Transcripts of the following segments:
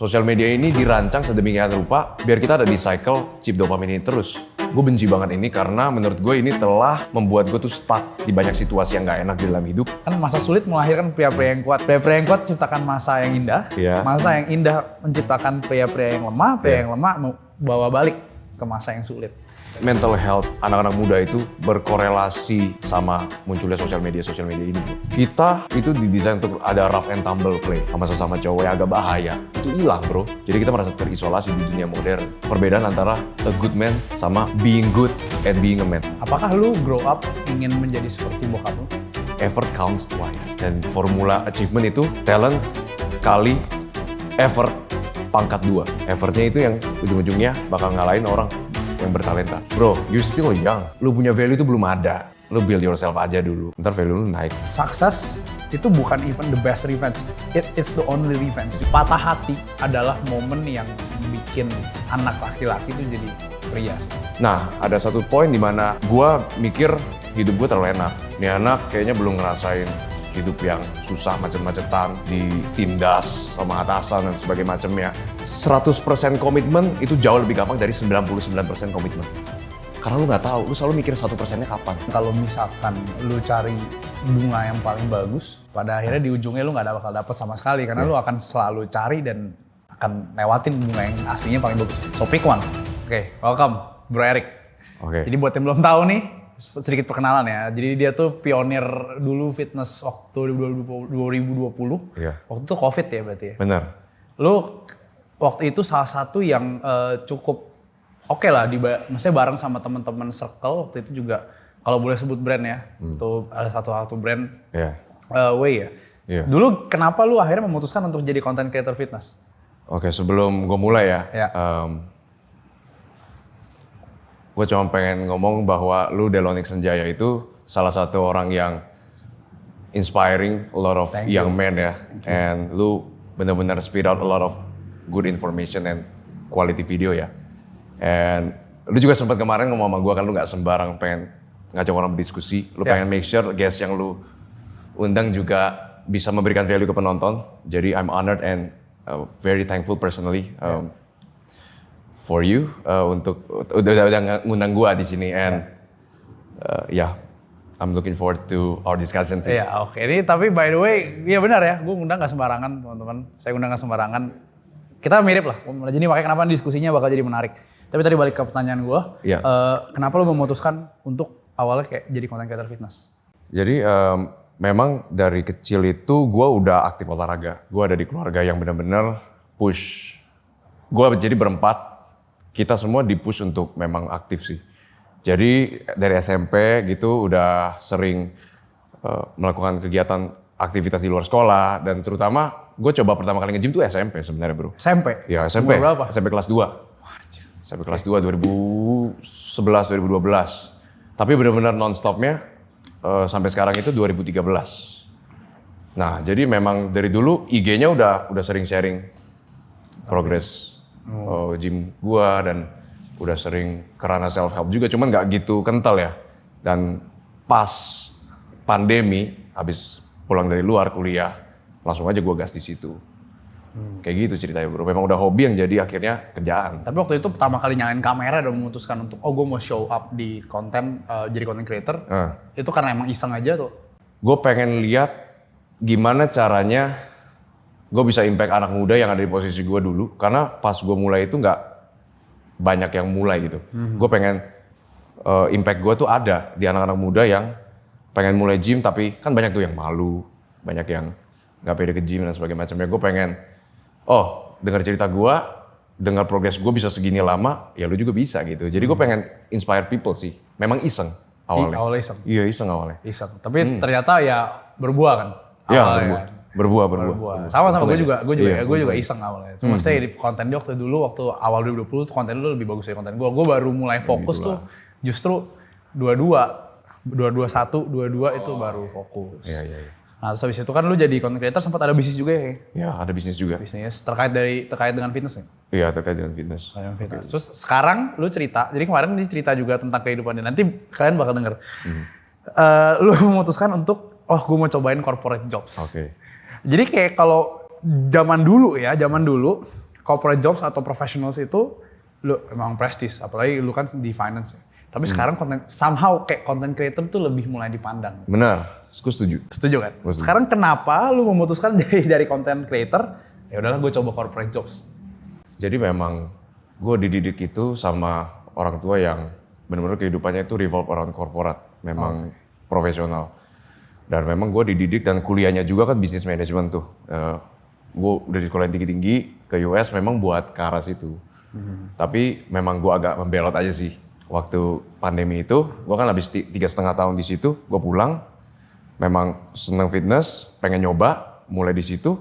Sosial media ini dirancang sedemikian rupa biar kita ada di cycle chip dopamine ini terus. Gue benci banget ini karena menurut gue ini telah membuat gue tuh stuck di banyak situasi yang gak enak di dalam hidup. Kan masa sulit melahirkan pria-pria yang kuat. Pria-pria yang kuat menciptakan masa yang indah. Iya. Masa yang indah menciptakan pria-pria yang lemah. Pria yang lemah mau bawa balik ke masa yang sulit. Mental health anak-anak muda itu berkorelasi sama munculnya sosial media ini. Kita itu didesain untuk ada rough and tumble play sama sesama cowok yang agak bahaya. Itu hilang bro. Jadi kita merasa terisolasi di dunia modern. Perbedaan antara a good man sama being good and being a man. Apakah lu grow up ingin menjadi seperti bokap lu? Effort counts twice. Dan formula achievement itu talent kali effort pangkat 2. Effortnya itu yang ujung-ujungnya bakal ngalahin orang yang bertalenta. Bro, you're still young. Lu punya value itu belum ada. Lu build yourself aja dulu. Ntar value lu naik. Sukses itu bukan even the best revenge. It's the only revenge. Patah hati adalah momen yang bikin anak laki-laki itu jadi pria. Nah, ada satu poin di mana gua mikir hidup gua terlalu enak. Nih anak kayaknya belum ngerasain hidup yang susah, macet-macetan, ditindas sama atasan dan sebagainya macamnya. 100% komitmen itu jauh lebih gampang dari 99% komitmen. Karena lu nggak tahu, lu selalu mikir 1%-nya kapan. Kalau misalkan lu cari bunga yang paling bagus, pada akhirnya di ujungnya lu nggak bakal dapet sama sekali. Karena lu akan selalu cari dan akan lewatin bunga yang aslinya paling bagus. So pick one. Oke, welcome Bro Eric. Oke. Jadi buat yang belum tahu nih, sedikit perkenalan ya. Jadi dia tuh pionir dulu fitness waktu 2020. Iya. Waktu itu COVID ya berarti ya? Bener. Lu waktu itu salah satu yang cukup oke lah, maksudnya bareng sama teman-teman circle waktu itu juga, kalau boleh sebut brand ya, tuh ada satu brand, Iya. Way ya. Iya. Dulu kenapa lu akhirnya memutuskan untuk jadi content creator fitness? Oke, sebelum gue mulai ya, Ya. gue cuma pengen ngomong bahwa lu Delonix Senjaya itu salah satu orang yang inspiring a lot of Thank you. young men ya. And lu benar-benar spit out a lot of good information and quality video ya. And lu juga sempat kemarin ngomong sama gue kan lu gak sembarang pengen ngajak orang berdiskusi. Lu Ya. pengen make sure guest yang lu undang juga bisa memberikan value ke penonton. Jadi I'm honored and very thankful personally for you untuk udah ngundang gue di sini and I'm looking forward to our discussion sih. Iya, oke. Ini tapi by the way, iya benar ya, gue ngundang gak sembarangan teman-teman. Saya undang gak sembarangan. Kita mirip lah, jadi makanya kenapa diskusinya bakal jadi menarik. Tapi tadi balik ke pertanyaan gue, Iya. Kenapa lo memutuskan untuk awalnya kayak jadi content creator fitness? Jadi memang dari kecil itu gue udah aktif olahraga. Gue ada di keluarga yang benar-benar push. Gue jadi berempat, kita semua di-push untuk memang aktif sih. Jadi dari SMP gitu udah sering melakukan kegiatan aktivitas di luar sekolah. Dan terutama gue coba pertama kali nge-gym tuh SMP sebenarnya bro. SMP? Ya SMP, Umur berapa? SMP kelas 2. SMP kelas 2 2011, 2012. Tapi benar-benar non-stopnya sampai sekarang itu 2013. Nah jadi memang dari dulu IG-nya udah sering sharing progress gym gua dan udah sering kerana self help juga, cuman nggak gitu kental ya. Dan pas pandemi, habis pulang dari luar kuliah, langsung aja gua gas di situ. Kayak gitu ceritanya bro. Memang udah hobi yang jadi akhirnya kerjaan. Tapi waktu itu pertama kali nyalain kamera dan memutuskan untuk gue mau show up di konten, jadi content creator. Itu karena emang iseng aja tuh? Gue pengen lihat gimana caranya gue bisa impact anak muda yang ada di posisi gue dulu. Karena pas gue mulai itu nggak banyak yang mulai gitu. Gue pengen impact gue tuh ada di anak-anak muda yang pengen mulai gym tapi kan banyak tuh yang malu, banyak yang nggak pede ke gym dan sebagainya macamnya. Gue pengen, dengar cerita gue, dengar progres gue bisa segini lama, ya lu juga bisa gitu. Jadi gue pengen inspire people sih. Memang iseng awalnya. Awalnya iseng? Iya iseng awalnya. Iseng, tapi ternyata ya berbuah kan? Iya Awalnya berbuah. Sama Untung gue aja. juga iseng awalnya. Cuma stay di konten dia waktu awal 2020 tuh konten lu lebih bagus dari konten gue. Gue baru mulai fokus tuh justru 22 itu baru fokus. Iya. Nah terus habis itu kan lu jadi content creator, sempat ada bisnis juga ya? Ya ada bisnis juga. Bisnis terkait dengan fitness ya? Iya terkait dengan fitness. Terus sekarang lu cerita, jadi kemarin dia cerita juga tentang kehidupannya. Nanti kalian bakal denger. Lu memutuskan untuk, gue mau cobain corporate jobs. Oke. Jadi kayak kalau zaman dulu corporate jobs atau professionals itu lu emang prestis, apalagi lu kan di finance ya. Tapi sekarang somehow kayak content creator tuh lebih mulai dipandang. Benar, gue setuju. Setuju kan? Sekarang kenapa lu memutuskan dari content creator, ya udahlah gue coba corporate jobs. Jadi memang gue dididik itu sama orang tua yang benar-benar kehidupannya itu revolve around korporat, memang profesional. Dan memang gue dididik dan kuliahnya juga kan bisnis manajemen tuh. Gue udah di sekolah yang tinggi-tinggi ke US memang buat ke arah situ. Tapi memang gue agak membelot aja sih. Waktu pandemi itu, gue kan habis 3,5 tahun di situ, gue pulang. Memang seneng fitness, pengen nyoba, mulai di situ.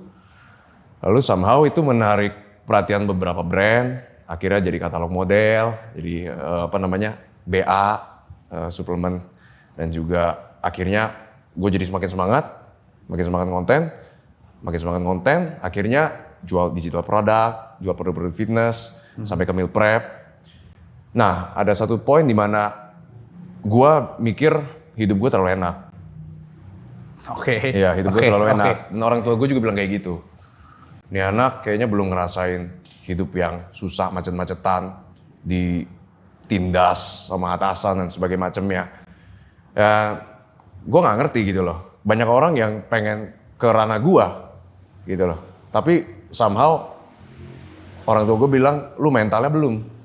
Lalu somehow itu menarik perhatian beberapa brand, akhirnya jadi katalog model, jadi BA, suplemen, dan juga akhirnya gue jadi semakin semangat konten, akhirnya jual digital produk, jual produk-produk fitness, sampai ke meal prep. Nah, ada satu poin di mana gue mikir hidup gue terlalu enak. Oke. Iya, hidup gue terlalu enak. Dan orang tua gue juga bilang kayak gitu. Ini anak kayaknya belum ngerasain hidup yang susah, macet-macetan, ditindas sama atasan dan sebagainya macamnya. Ya, gue nggak ngerti gitu loh. Banyak orang yang pengen ke ranah gue, gitu loh. Tapi somehow orang tua gue bilang, lu mentalnya belum.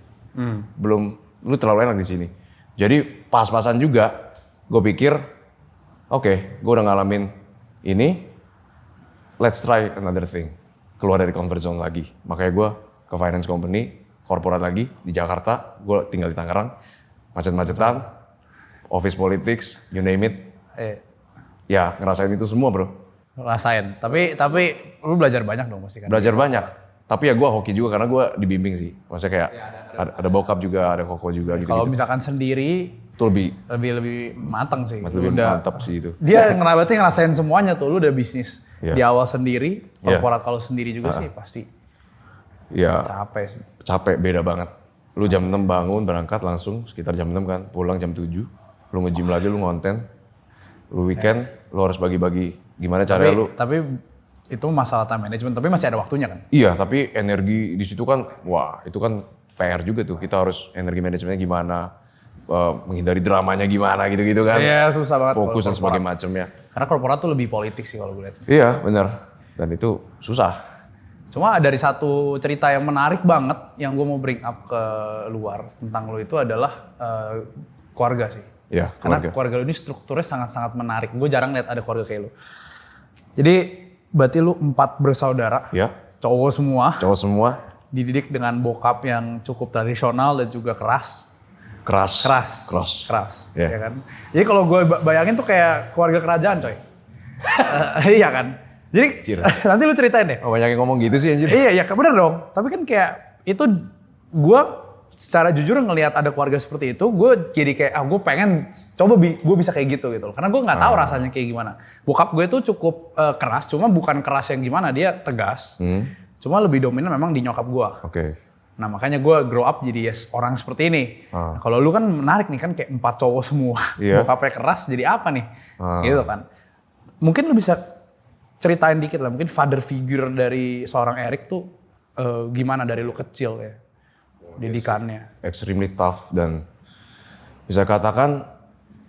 Belum, lu terlalu enak di sini. Jadi pas-pasan juga, gue pikir, oke, gue udah ngalamin ini, let's try another thing. Keluar dari comfort zone lagi. Makanya gue ke finance company, korporat lagi di Jakarta, gue tinggal di Tangerang, macet-macetan, office politics, you name it. Ya ngerasain itu semua bro. Rasain, tapi lu belajar banyak dong pasti kan? Belajar banyak. Tapi ya gue hoki juga karena gue dibimbing sih. Maksudnya kayak ada bokap juga, ada koko juga gitu. Kalau misalkan sendiri itu lebih matang sih. Lebih mantap sih itu. Dia berarti ngerasain semuanya tuh. Lu udah bisnis di awal sendiri, korporat kalau sendiri juga sih pasti. Iya. Capek sih. Capek, beda banget. Lu jam 6 bangun, berangkat langsung sekitar jam 6 kan. Pulang jam 7. Lu nge-gym lagi, lu ngonten. Lu weekend, lu harus bagi-bagi. Gimana caranya lu. Tapi itu masalah time management, tapi masih ada waktunya kan? Iya, tapi energi di situ kan, wah itu kan PR juga tuh. Kita harus energi manajemennya gimana, menghindari dramanya gimana gitu-gitu kan. Iya, susah banget. Fokus dan sebagainya macamnya. Karena korporat tuh lebih politik sih kalau gue lihat. Iya, benar. Dan itu susah. Cuma dari satu cerita yang menarik banget yang gue mau bring up ke luar tentang lo itu adalah keluarga sih. Iya, Karena keluarga lo ini strukturnya sangat-sangat menarik. Gue jarang lihat ada keluarga kayak lo. Jadi berarti lu 4 bersaudara, ya. Cowok semua, dididik dengan bokap yang cukup tradisional dan juga keras, yeah. Ya kan. Jadi kalau gue bayangin tuh kayak keluarga kerajaan coy, iya kan. Jadi nanti lu ceritain deh. Oh banyak yang ngomong gitu sih anjir. Iya bener dong. Tapi kan kayak itu gue secara jujur ngelihat ada keluarga seperti itu, gue jadi kayak gue pengen coba gue bisa kayak gitu loh. Karena gue nggak tahu rasanya kayak gimana. Bokap gue tuh cukup keras, cuma bukan keras yang gimana, dia tegas. Cuma lebih dominan memang di nyokap gue. Oke. Nah makanya gue grow up jadi orang seperti ini. Nah, kalau lu kan menarik nih kan kayak 4 cowok semua, bokapnya keras, jadi apa nih? Gitu kan. Mungkin lu bisa ceritain dikit lah, mungkin father figure dari seorang Eric tuh gimana dari lu kecil ya? Didikannya. Extremely tough dan bisa katakan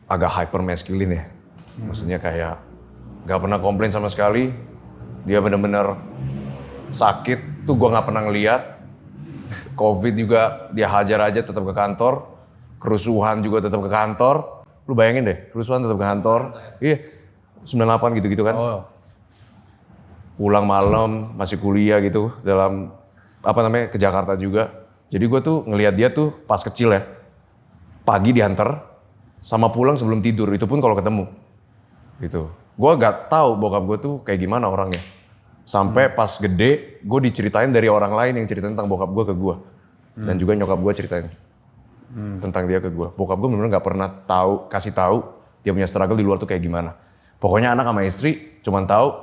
agak hyper masculine ya. Maksudnya kayak gak pernah komplain sama sekali. Dia benar-benar sakit tuh gua gak pernah ngeliat. Covid juga dia hajar aja tetap ke kantor. Kerusuhan juga tetap ke kantor. Lu bayangin deh, kerusuhan tetap ke kantor. Iya, 98 gitu-gitu kan. Pulang malam, masih kuliah gitu dalam ke Jakarta juga. Jadi gue tuh ngelihat dia tuh pas kecil ya, pagi diantar, sama pulang sebelum tidur, itu pun kalau ketemu. Gitu. Gue gak tahu bokap gue tuh kayak gimana orangnya. Sampai pas gede, gue diceritain dari orang lain yang ceritain tentang bokap gue ke gue. Dan juga nyokap gue ceritain tentang dia ke gue. Bokap gue bener-bener gak pernah kasih tahu dia punya struggle di luar tuh kayak gimana. Pokoknya anak sama istri cuman tahu,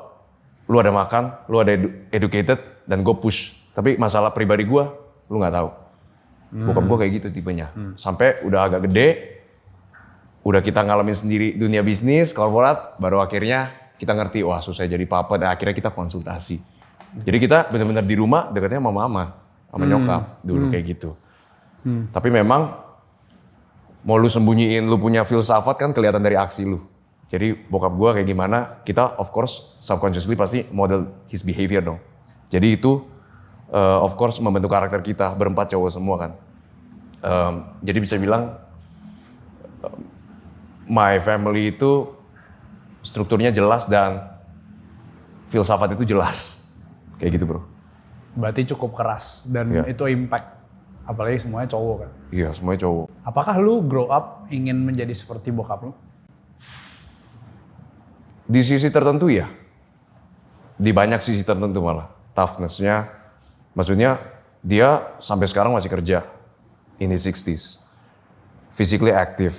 lu ada makan, lu ada educated, dan gue push. Tapi masalah pribadi gue, lu nggak tahu. Bokap gue kayak gitu tipenya. Sampai udah agak gede, udah kita ngalamin sendiri dunia bisnis, korporat, baru akhirnya kita ngerti, wah susah jadi papa, dan akhirnya kita konsultasi. Jadi kita benar-benar di rumah dekatnya sama mama. sama nyokap dulu kayak gitu. Tapi memang mau lu sembunyiin lu punya filsafat kan kelihatan dari aksi lu. Jadi bokap gue kayak gimana, kita of course subconsciously pasti model his behavior dong. Jadi itu of course membentuk karakter kita, berempat cowok semua kan. Jadi bisa bilang my family itu strukturnya jelas dan filsafat itu jelas. Kayak gitu bro. Berarti cukup keras dan itu impact. Apalagi semuanya cowok kan. Iya semuanya cowok. Apakah lu grow up ingin menjadi seperti bokap lu? Di sisi tertentu ya. Di banyak sisi tertentu malah. Toughness-nya. Maksudnya dia sampai sekarang masih kerja. In his 60s. Physically active.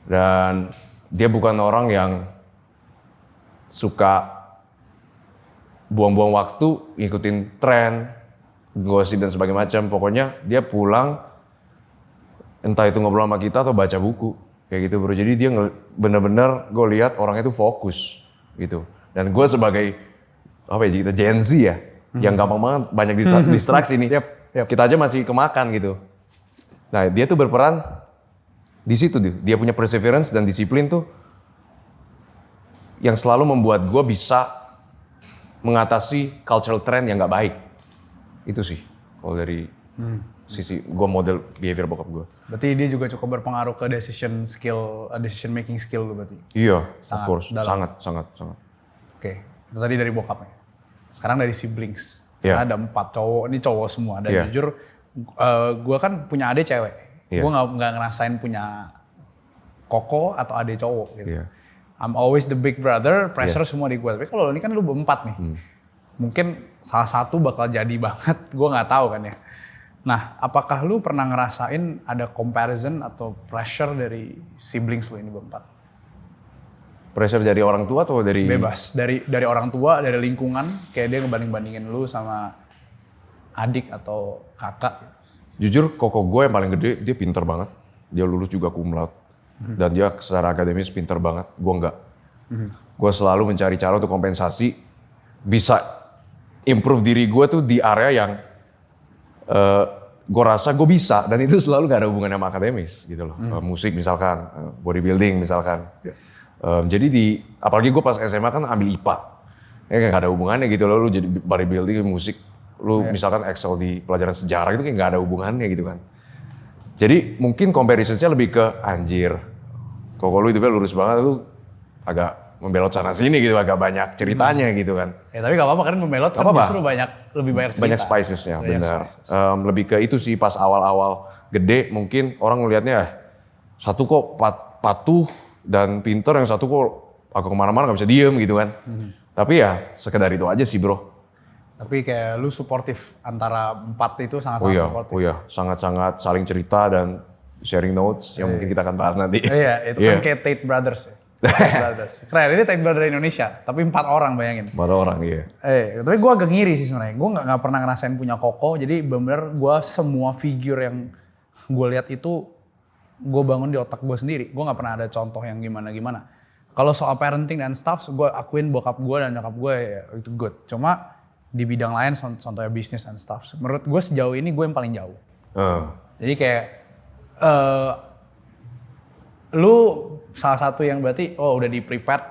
Dan dia bukan orang yang suka buang-buang waktu, ngikutin tren, gosip dan sebagainya macam. Pokoknya dia pulang, entah itu ngobrol sama kita atau baca buku. Kayak gitu bro. Jadi dia bener-bener gue lihat orangnya itu fokus gitu. Dan gue sebagai apa ya kita Gen Z ya, yang gampang banget banyak distraksi nih. Kita aja masih kemakan gitu. Nah dia tuh berperan di situ tuh. Dia punya perseverance dan disiplin tuh yang selalu membuat gue bisa mengatasi cultural trend yang gak baik. Itu sih kalau dari sisi gue model behavior bokap gue. Berarti dia juga cukup berpengaruh ke decision making skill lu berarti? Iya, of Sangat course. dalam. Sangat. Oke, itu tadi dari bokapnya. Sekarang dari siblings. Iya. Ada 4 cowok, ini cowok semua. Dan Iya. jujur, gue kan punya adik cewek. Iya. Gue nggak ngerasain punya koko atau adik cowok gitu. Iya. I'm always the big brother, pressure semua di gue. Tapi kalau ini kan lu berempat nih. Mungkin salah satu bakal jadi banget, gue nggak tahu kan ya. Nah, apakah lu pernah ngerasain ada comparison atau pressure dari siblings lu ini berempat? Pressure dari orang tua atau dari? Bebas, dari orang tua, dari lingkungan, kayak dia ngebanding-bandingin lu sama adik atau kakak. Jujur koko gue yang paling gede, dia pinter banget. Dia lulus juga cum laude. Dan dia secara akademis pinter banget, gue enggak. Gue selalu mencari cara untuk kompensasi, bisa improve diri gue tuh di area yang gue rasa gue bisa. Dan itu selalu gak ada hubungannya sama akademis gitu loh. Musik misalkan, bodybuilding misalkan. Jadi apalagi gue pas SMA kan ambil IPA. Ya gak ada hubungannya gitu loh, lu jadi bodybuilding, musik. Lu misalkan excel di pelajaran sejarah itu kayak gak ada hubungannya gitu kan. Jadi mungkin comparisonsnya lebih ke anjir. Kok lu hidupnya lurus banget, lu agak membelot sana sini gitu, agak banyak ceritanya gitu kan. Ya tapi gak apa-apa kan membelot kan justru lebih banyak cerita. Banyak spicesnya, benar. Lebih ke itu sih pas awal-awal gede mungkin orang ngelihatnya satu kok patuh dan pinter, yang satu kok agak kemana-mana gak bisa diem gitu kan. Tapi ya sekedar itu aja sih bro. Tapi kayak lu suportif antara 4 itu sangat-sangat suportif. Oh iya, sangat-sangat saling cerita dan sharing notes yang mungkin kita akan bahas nanti. Iya, itu kan kayak Tate Brothers ya. Tate Brothers. Keren, ini Tate Brothers Indonesia, tapi 4 orang bayangin. 4 orang, iya. Tapi gue agak ngiri sih sebenarnya. Gue nggak pernah ngerasain punya koko, jadi bener-bener gue semua figure yang gue lihat itu gue bangun di otak gue sendiri. Gue nggak pernah ada contoh yang gimana-gimana. Kalau soal parenting dan stuff, gue akuin bokap gue dan nyokap gue ya, itu good. Cuma di bidang lain, contohnya bisnis and stuff. Menurut gue sejauh ini gue yang paling jauh. Jadi kayak lu salah satu yang berarti udah di-prepared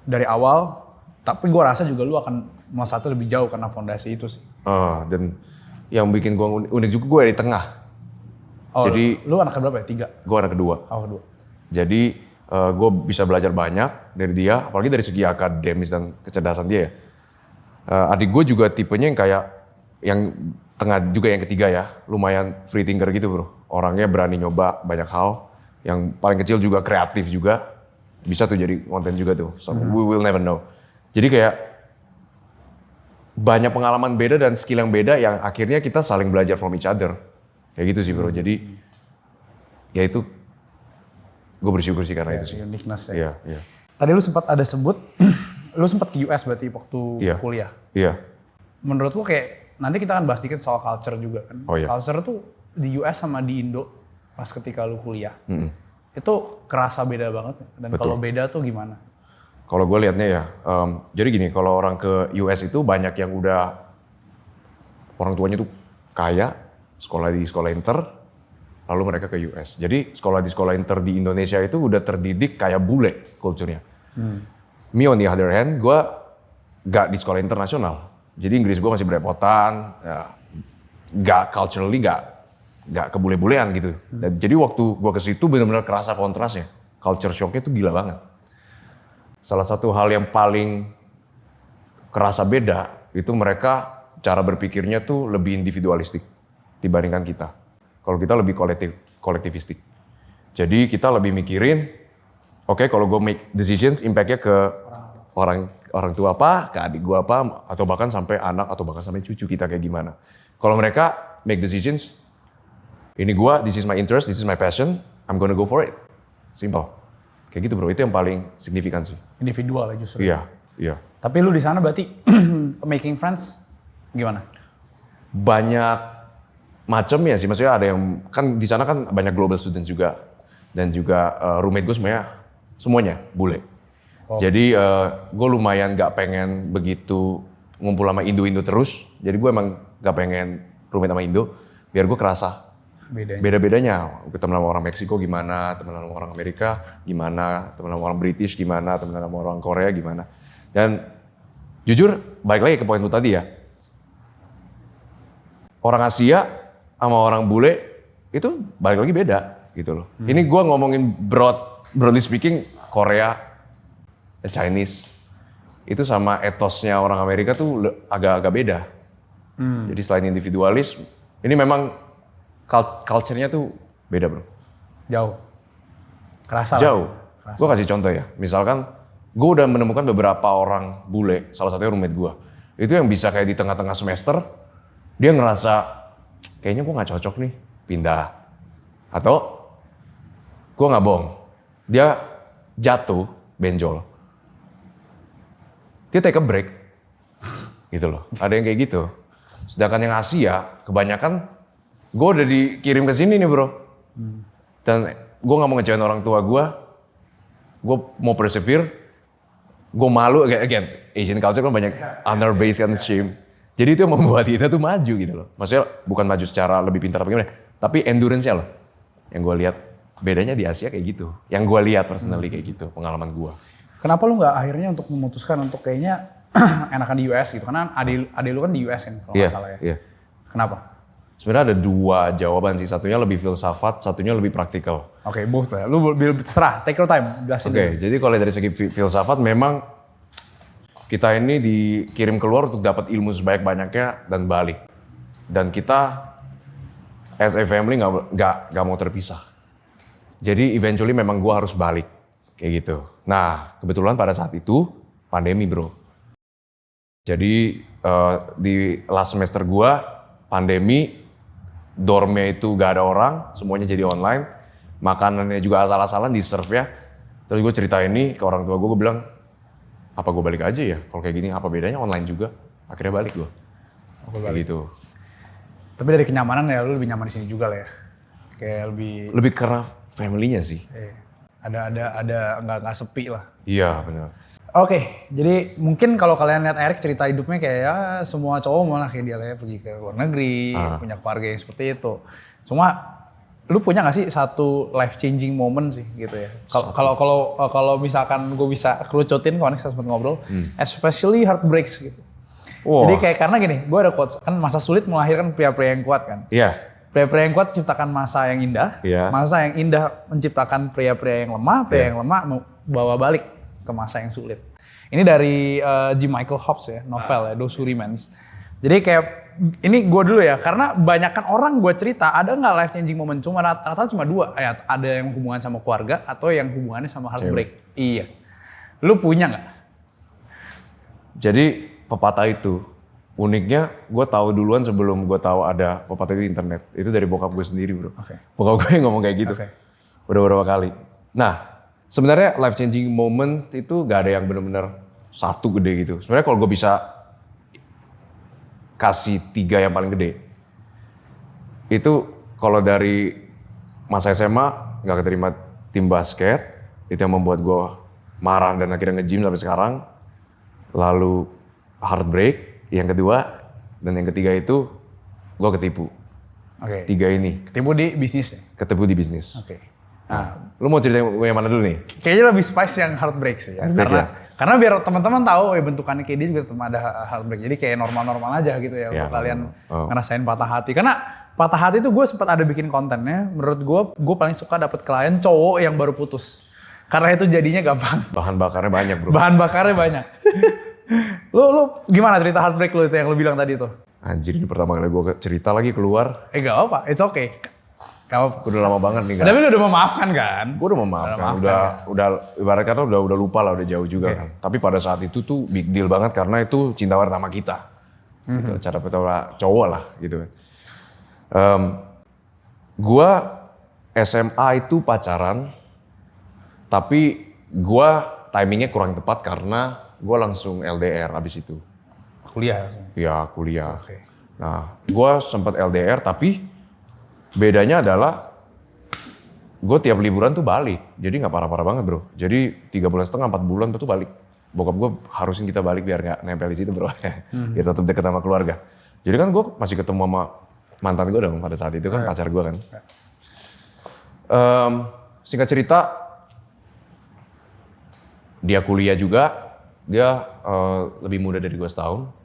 dari awal, tapi gue rasa juga lu akan mau satu lebih jauh karena fondasi itu sih. Dan yang bikin gue unik juga gue di tengah. Jadi lu anak berapa ya? 3? Gue anak kedua. Kedua. Jadi gue bisa belajar banyak dari dia, apalagi dari segi akademis dan kecerdasan dia ya. Adik gue juga tipenya yang kayak yang tengah juga yang ketiga ya, lumayan free thinker gitu bro. Orangnya berani nyoba banyak hal, yang paling kecil juga kreatif juga, bisa tuh jadi konten juga tuh. So, we will never know. Jadi kayak banyak pengalaman beda dan skill yang beda yang akhirnya kita saling belajar from each other. Kayak gitu sih bro. Jadi ya itu gue bersyukur sih karena itu sih. Uniqueness ya. Iya. Tadi lu sempat ada sebut, lu sempat ke US berarti waktu kuliah. Iya. Menurut lu kayak, nanti kita akan bahas dikit soal culture juga kan. Oh, iya. Culture tuh di US sama di Indo pas ketika lu kuliah. Itu kerasa beda banget. Dan kalau beda tuh gimana? Kalau gue liatnya ya, jadi gini, kalau orang ke US itu banyak yang udah orang tuanya tuh kaya, sekolah di sekolah inter, lalu mereka ke US. Jadi sekolah di sekolah inter di Indonesia itu udah terdidik kayak bule kulturnya. Me on the other hand, gue gak di sekolah internasional. Jadi Inggris gue masih belepotan, ya, gak culturally gak kebule-bulean gitu. Dan jadi waktu gue ke situ benar-benar kerasa kontrasnya. Culture shocknya tuh gila banget. Salah satu hal yang paling kerasa beda itu mereka cara berpikirnya tuh lebih individualistik dibandingkan kita. Kalau kita lebih kolektivistik. Jadi kita lebih mikirin, oke, kalau gue make decisions impact-nya ke orang tua apa, ke adik gue apa, atau bahkan sampai anak atau bahkan sampai cucu kita kayak gimana. Kalau mereka make decisions, ini gue, this is my interest, this is my passion, I'm gonna go for it. Simple. Kayak gitu bro, itu yang paling signifikan sih. Individual ya justru. Iya, iya. Tapi lu di sana berarti making friends gimana? Banyak macamnya sih, maksudnya ada yang, kan di sana kan banyak global student juga. Dan juga roommate gue semuanya bule. Jadi gue lumayan gak pengen begitu ngumpul sama Indo-Indo terus. Jadi gue emang gak pengen roommate sama Indo, biar gue kerasa beda-bedanya. Temen sama orang Meksiko gimana, temen sama orang Amerika gimana, temen sama orang British gimana, temen sama orang Korea gimana. Dan jujur, balik lagi ke poin lu tadi ya. Orang Asia sama orang bule itu balik lagi beda gitu loh. Ini gue ngomongin broadly speaking, Korea, Chinese, itu sama etosnya orang Amerika tuh agak-agak beda. Jadi selain individualis, ini memang culture-nya tuh beda bro. Jauh. Kerasa Jauh. Kerasa. Gue kasih contoh ya, misalkan gue udah menemukan beberapa orang bule, salah satunya roommate gue. Itu yang bisa kayak di tengah-tengah semester, dia ngerasa kayaknya gue gak cocok nih, pindah. Atau gue gak bohong, dia jatuh, benjol. Dia take a break, gitu loh. Ada yang kayak gitu. Sedangkan yang Asia, kebanyakan gue udah dikirim ke sini nih bro. Dan gue gak mau ngecewain orang tua gue mau persevere, gue malu, again, Asian culture kan banyak honor based kan shame. Jadi itu yang membuat kita tuh maju gitu loh. Maksudnya bukan maju secara lebih pintar apa gimana, tapi endurance-nya loh. Yang gue lihat bedanya di Asia kayak gitu. Yang gue lihat personally kayak gitu, pengalaman gue. Kenapa lu nggak akhirnya untuk memutuskan untuk kayaknya enakan di US gitu? Karena adik lu kan di US kan kalau nggak salah ya. Iya. Kenapa? Sebenarnya ada dua jawaban sih. Satunya lebih filsafat, satunya lebih praktikal. Oke, both ya. Lu terserah, take your time, jelasin. Oke, jadi kalau dari segi filsafat memang kita ini dikirim keluar untuk dapat ilmu sebanyak-banyaknya dan balik. Dan kita as a family nggak mau terpisah. Jadi eventually memang gue harus balik kayak gitu. Nah kebetulan pada saat itu pandemi bro. Jadi di last semester gue pandemi, dormnya itu gak ada orang, semuanya jadi online, makanannya juga asal-asalan di serve ya. Terus gue cerita ini ke orang tua gue bilang, apa gue balik aja ya? Kalau kayak gini apa bedanya online juga? Akhirnya balik gue. Kayak gitu. Tapi dari kenyamanan ya lu lebih nyaman di sini juga lah ya. Kayak lebih karena family-nya sih. Ada nggak sepi lah. Iya benar. Oke, jadi mungkin kalau kalian lihat Erik cerita hidupnya kayak ya semua cowok malah kayak dia lah ya, pergi ke luar negeri, punya keluarga yang seperti itu. Cuma lu punya nggak sih satu life changing moment sih gitu ya? Kalau misalkan gue bisa kerucutin kalau kita sempat ngobrol, especially heartbreaks gitu. Wow. Jadi kayak karena gini, gue ada quotes kan masa sulit melahirkan pria-pria yang kuat kan. Iya. Pria-pria yang kuat ciptakan masa yang indah, masa yang indah menciptakan pria-pria yang lemah, pria yang lemah mau bawa balik ke masa yang sulit. Ini dari G. Michael Hobbes ya, novel ya, Those Who Remains. Jadi kayak ini gue dulu ya, karena banyakkan orang gue cerita ada nggak life changing moment, cuma rata-rata cuma dua, ya, ada yang hubungan sama keluarga atau yang hubungannya sama heartbreak. Iya. Lu punya nggak? Jadi pepatah itu uniknya gue tahu duluan sebelum gue tahu ada pepatah itu di internet. Itu dari bokap gue sendiri bro. Bokap gue yang ngomong kayak gitu. Udah beberapa kali. Nah sebenarnya life changing moment itu gak ada yang benar-benar satu gede gitu. Sebenarnya kalau gue bisa kasih 3 yang paling gede. Itu kalau dari masa SMA gak keterima tim basket. Itu yang membuat gue marah dan akhirnya nge-gym sampai sekarang. Lalu heartbreak yang kedua. Dan yang ketiga itu gue ketipu. Oke. 3 ini Ketipu di bisnis ya? ketipu di bisnis. Oke. Nah, lu mau cerita yang mana dulu nih? Kayaknya lebih spice yang heartbreak sih ya. Karena biar teman-teman tahu bentukannya kayak dia juga tetap ada heartbreak. Jadi kayak normal-normal aja gitu ya, untuk kalian ngerasain patah hati. Karena patah hati itu gue sempat ada bikin kontennya. Menurut gue paling suka dapet klien cowok yang baru putus. Karena itu jadinya gampang. Bahan bakarnya banyak bro. Bahan bakarnya banyak. lu gimana cerita heartbreak lu itu yang lu bilang tadi tuh? Anjir, ini pertama kali gue cerita lagi keluar. Gak apa-apa, it's okay. Gak apa-apa. Udah lama banget nih kan. Tapi lu udah memaafkan kan? Gue udah memaafkan, udah ibarat kata udah lupa lah, udah jauh juga kan. Tapi pada saat itu tuh big deal banget karena itu cinta pertama kita. Gitu, cara pertama cowok lah gitu. Gue SMA itu pacaran, tapi gue timingnya kurang tepat karena gue langsung LDR abis itu. Kuliah. Ya kuliah. Oke. Nah, gue sempat LDR tapi bedanya adalah gue tiap liburan tuh balik. Jadi nggak parah-parah banget bro. Jadi 3,5 bulan, 4 bulan tuh balik. Bokap gue harusin kita balik biar nggak nempel di situ bro. Biar tetap deket sama keluarga. Jadi kan gue masih ketemu sama mantan gue dong pada saat itu kan, pacar gue kan. Singkat cerita, dia kuliah juga. Dia lebih muda dari gue setahun.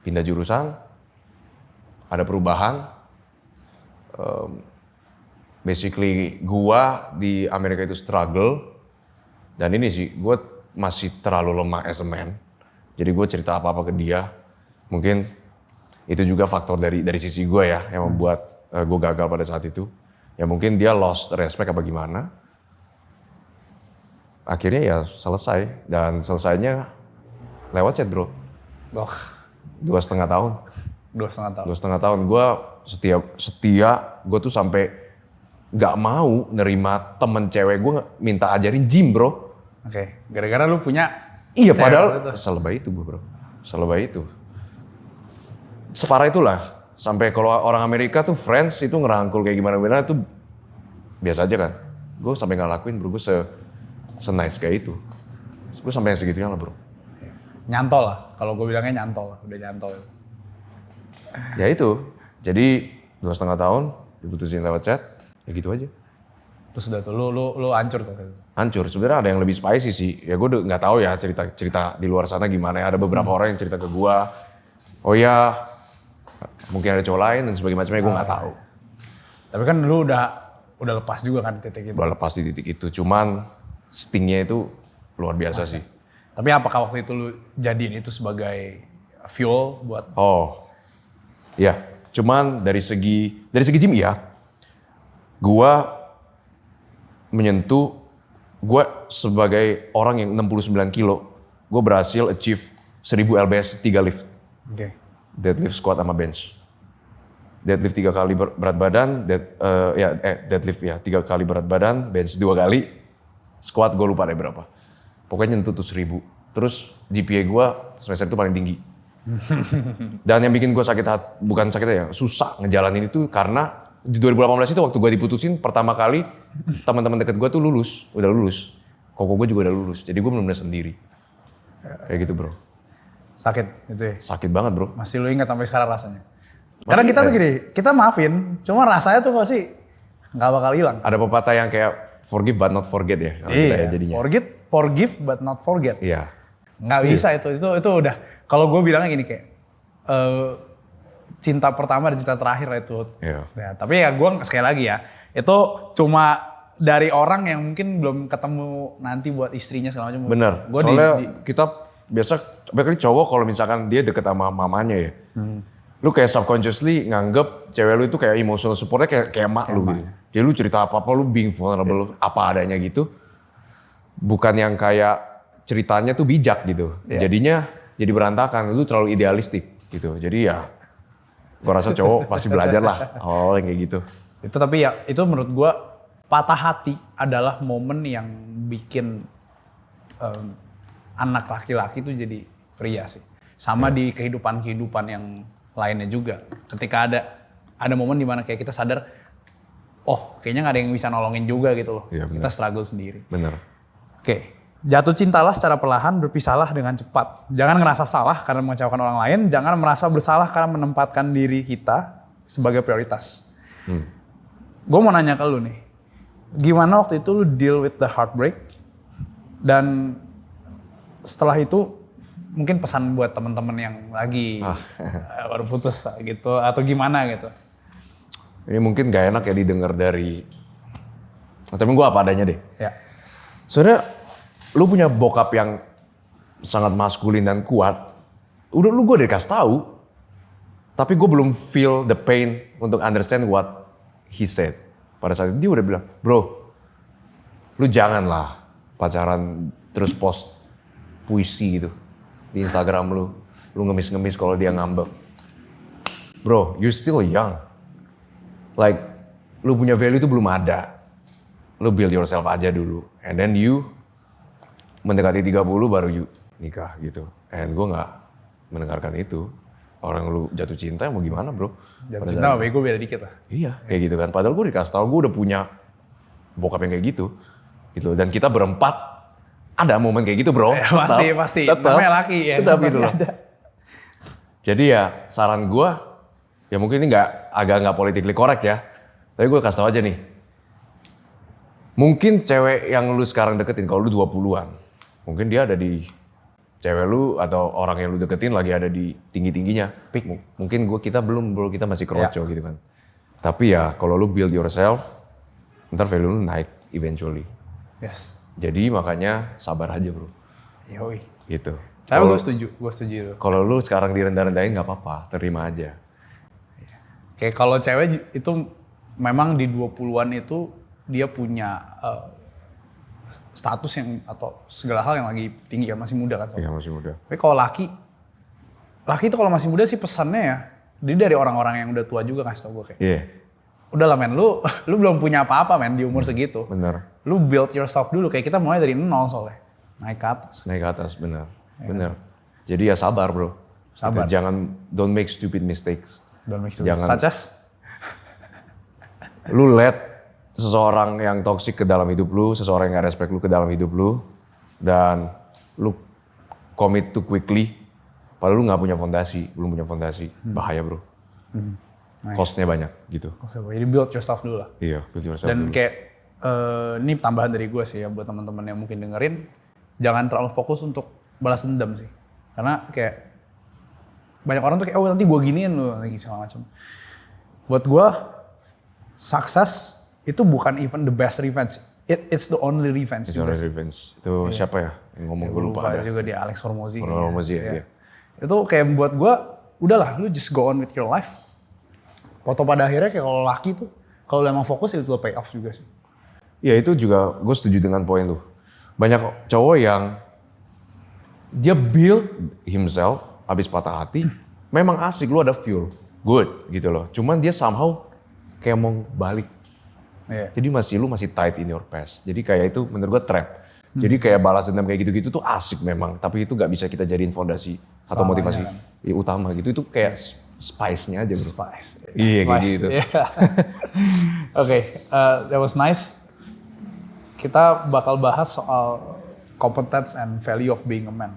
Pindah jurusan, ada perubahan. Basically gua di Amerika itu struggle, dan ini sih gue masih terlalu lemah as a man. Jadi gue cerita apa-apa ke dia, mungkin itu juga faktor dari sisi gue ya yang membuat gue gagal pada saat itu. Ya mungkin dia lost respect apa gimana. Akhirnya ya selesai, dan selesainya lewat chat bro. 2,5 tahun. 2,5 tahun. 2,5 tahun. Gue setia. Gue tuh sampai nggak mau nerima temen cewek gue minta ajarin gym bro. Oke. Gara-gara lu punya. Iya padahal selebay itu gue bro. Selebay itu. Separah itulah. Sampai kalau orang Amerika tuh friends itu ngerangkul kayak gimana-gimana tuh biasa aja kan. Gue sampai nggak lakuin bro. Gue se-nice kayak itu. Gue sampai yang segitunya lah bro. Nyantol lah. Kalau gue bilangnya nyantol lah. Udah nyantol. Ya itu. Jadi 2,5 tahun diputusin lewat chat. Ya gitu aja. Terus udah tuh lu hancur tuh. Hancur. Sebenarnya ada yang lebih spicy sih. Ya gue nggak tahu ya cerita di luar sana gimana. Ada beberapa orang yang cerita ke gue. Oh ya mungkin ada cowok lain dan sebagainya macamnya gue nggak tahu. Tapi kan lu udah lepas juga kan di titik itu. Udah lepas di titik itu. Cuman stingnya itu luar biasa sih. Tapi apakah waktu itu lu jadiin itu sebagai fuel buat? Oh, ya. Cuman dari segi gym ya, gua menyentuh, gua sebagai orang yang 69 kilo, gua berhasil achieve 1000 lbs 3 lift. Oke. Deadlift, squat sama bench. Deadlift 3 kali berat badan, deadlift ya 3 kali berat badan, bench 2 kali, squat gue lupa deh berapa. Pokoknya nyentuh tuh 1000. Terus GPA gue semester itu paling tinggi. Dan yang bikin gue sakit hati, bukan sakit ya, susah ngejalanin itu karena di 2018 itu waktu gue diputusin pertama kali teman-teman deket gue tuh udah lulus. Koko gue juga udah lulus, jadi gue benar-benar sendiri. Kayak gitu bro. Sakit gitu ya? Sakit banget bro. Masih lu ingat sampai sekarang rasanya? Karena kita tuh gini, kita maafin, cuma rasanya tuh pasti nggak bakal hilang. Ada pepatah yang kayak forgive but not forget ya. Iya, jadinya. Forgive but not forget. Iya. Nggak bisa itu udah. Kalau gue bilangnya gini kayak cinta pertama dan cinta terakhir itu. Iya. Ya, tapi ya gue sekali lagi ya, itu cuma dari orang yang mungkin belum ketemu nanti buat istrinya segala macam. Bener. Soalnya kita biasa, berarti cowok kalau misalkan dia deket sama mamanya ya, lu kayak subconsciously nganggep cewek lu itu kayak emotional supportnya kayak emak lu gitu. Jadi lu cerita apa-apa lu being vulnerable apa adanya gitu. Bukan yang kayak ceritanya tuh bijak gitu. Jadinya jadi berantakan, lu terlalu idealistik gitu. Jadi ya gua rasa cowok pasti belajar lah awal yang kayak gitu. Itu tapi ya itu menurut gua patah hati adalah momen yang bikin anak laki-laki tuh jadi pria sih. Sama di kehidupan yang lainnya juga. Ketika ada momen dimana kayak kita sadar, oh kayaknya gak ada yang bisa nolongin juga gitu loh. Ya, kita struggle sendiri. Bener. Oke, Jatuh cintalah secara perlahan, berpisahlah dengan cepat. Jangan ngerasa salah karena mengecewakan orang lain, jangan merasa bersalah karena menempatkan diri kita sebagai prioritas. Gue mau nanya ke lu nih, gimana waktu itu lu deal with the heartbreak? Dan setelah itu mungkin pesan buat teman-teman yang lagi baru putus gitu atau gimana gitu. Ini mungkin gak enak ya didengar dari, tapi gue apa adanya deh. Ya. Soalnya lu punya bokap yang sangat maskulin dan kuat, udah lu gue udah dikasih tahu, tapi gue belum feel the pain untuk understand what he said. Pada saat itu dia udah bilang, bro, lu janganlah pacaran terus post puisi gitu di Instagram lu ngemis-ngemis kalau dia ngambek. Bro, you're still young. Like, lu punya value itu belum ada. Lu build yourself aja dulu. And then you mendekati 30 baru you nikah gitu. And gue gak mendengarkan itu. Orang lu jatuh cinta mau gimana bro? Jatuh cinta sama bego beda dikit lah. Iya kayak gitu kan. Padahal gue dikasih tau gue udah punya bokap yang kayak gitu. Dan kita berempat ada momen kayak gitu bro. Pasti. Namanya laki ya. Tetap gitu loh. Jadi ya saran gue, ya mungkin ini agak nggak politically correct ya. Tapi gue kasih tau aja nih. Mungkin cewek yang lu sekarang deketin, kalau lu 20-an. Mungkin dia ada di cewek lu atau orang yang lu deketin lagi ada di tinggi-tingginya. Mungkin kita belum bro, kita masih kroco gitu kan. Tapi ya kalau lu build yourself, ntar value lu naik eventually. Yes. Jadi makanya sabar aja bro. Yoi. Gitu. Tapi gue setuju itu. Kalau lu sekarang direndah-rendahin gak apa-apa, terima aja. Kayak kalau cewek itu memang di 20-an itu dia punya status yang atau segala hal yang lagi tinggi kan, masih muda kan. Iya masih muda. Tapi kalau laki itu kalau masih muda sih pesannya ya, dia dari orang-orang yang udah tua juga kasih tau gue kayak. Iya. Udah lah men, lu belum punya apa-apa men di umur segitu. Bener. Lu build yourself dulu, kayak kita mulai dari nol soalnya. Naik ke atas. Naik ke atas, bener. Bener. Jadi ya sabar bro. Sabar. Gitu. Jangan, don't make stupid mistakes. Don't make stupid. Jangan. Such as? Lu let seseorang yang toksik ke dalam hidup lu, seseorang yang gak respect lu ke dalam hidup lu, dan lu commit too quickly, padahal lu gak punya fondasi, belum punya fondasi, bahaya bro. Nice. Cost-nya banyak gitu. Jadi build yourself dulu lah. Iya, build yourself dan dulu. Kayak, ini tambahan dari gue sih ya buat teman-teman yang mungkin dengerin, jangan terlalu fokus untuk balas dendam sih. Karena kayak, banyak orang tuh kayak, oh nanti gue giniin lu, lagi segala macam. Buat gue, sukses itu bukan even the best revenge. It's the only revenge. It's only revenge. Itu siapa ya yang ngomong, gue lupa ada. Juga dia Alex Hormozi. Hormozi ya. Itu kayak buat gue, udahlah lu just go on with your life. Foto pada akhirnya kayak kalau laki tuh, kalau emang fokus itu pay off juga sih. Ya itu juga gue setuju dengan poin lu. Banyak cowok yang dia build himself habis patah hati, memang asik, lu ada fuel, good gitu loh. Cuman dia somehow kayak mau balik. Jadi lu masih tight in your past. Jadi kayak itu menurut gue trap. Jadi kayak balas dendam kayak gitu-gitu tuh asik memang. Tapi itu gak bisa kita jadiin fondasi atau motivasi kan? Utama gitu. Itu kayak spice-nya aja bro. Spice. Iya kayak gitu. Oke, that was nice. Kita bakal bahas soal competence and value of being a man.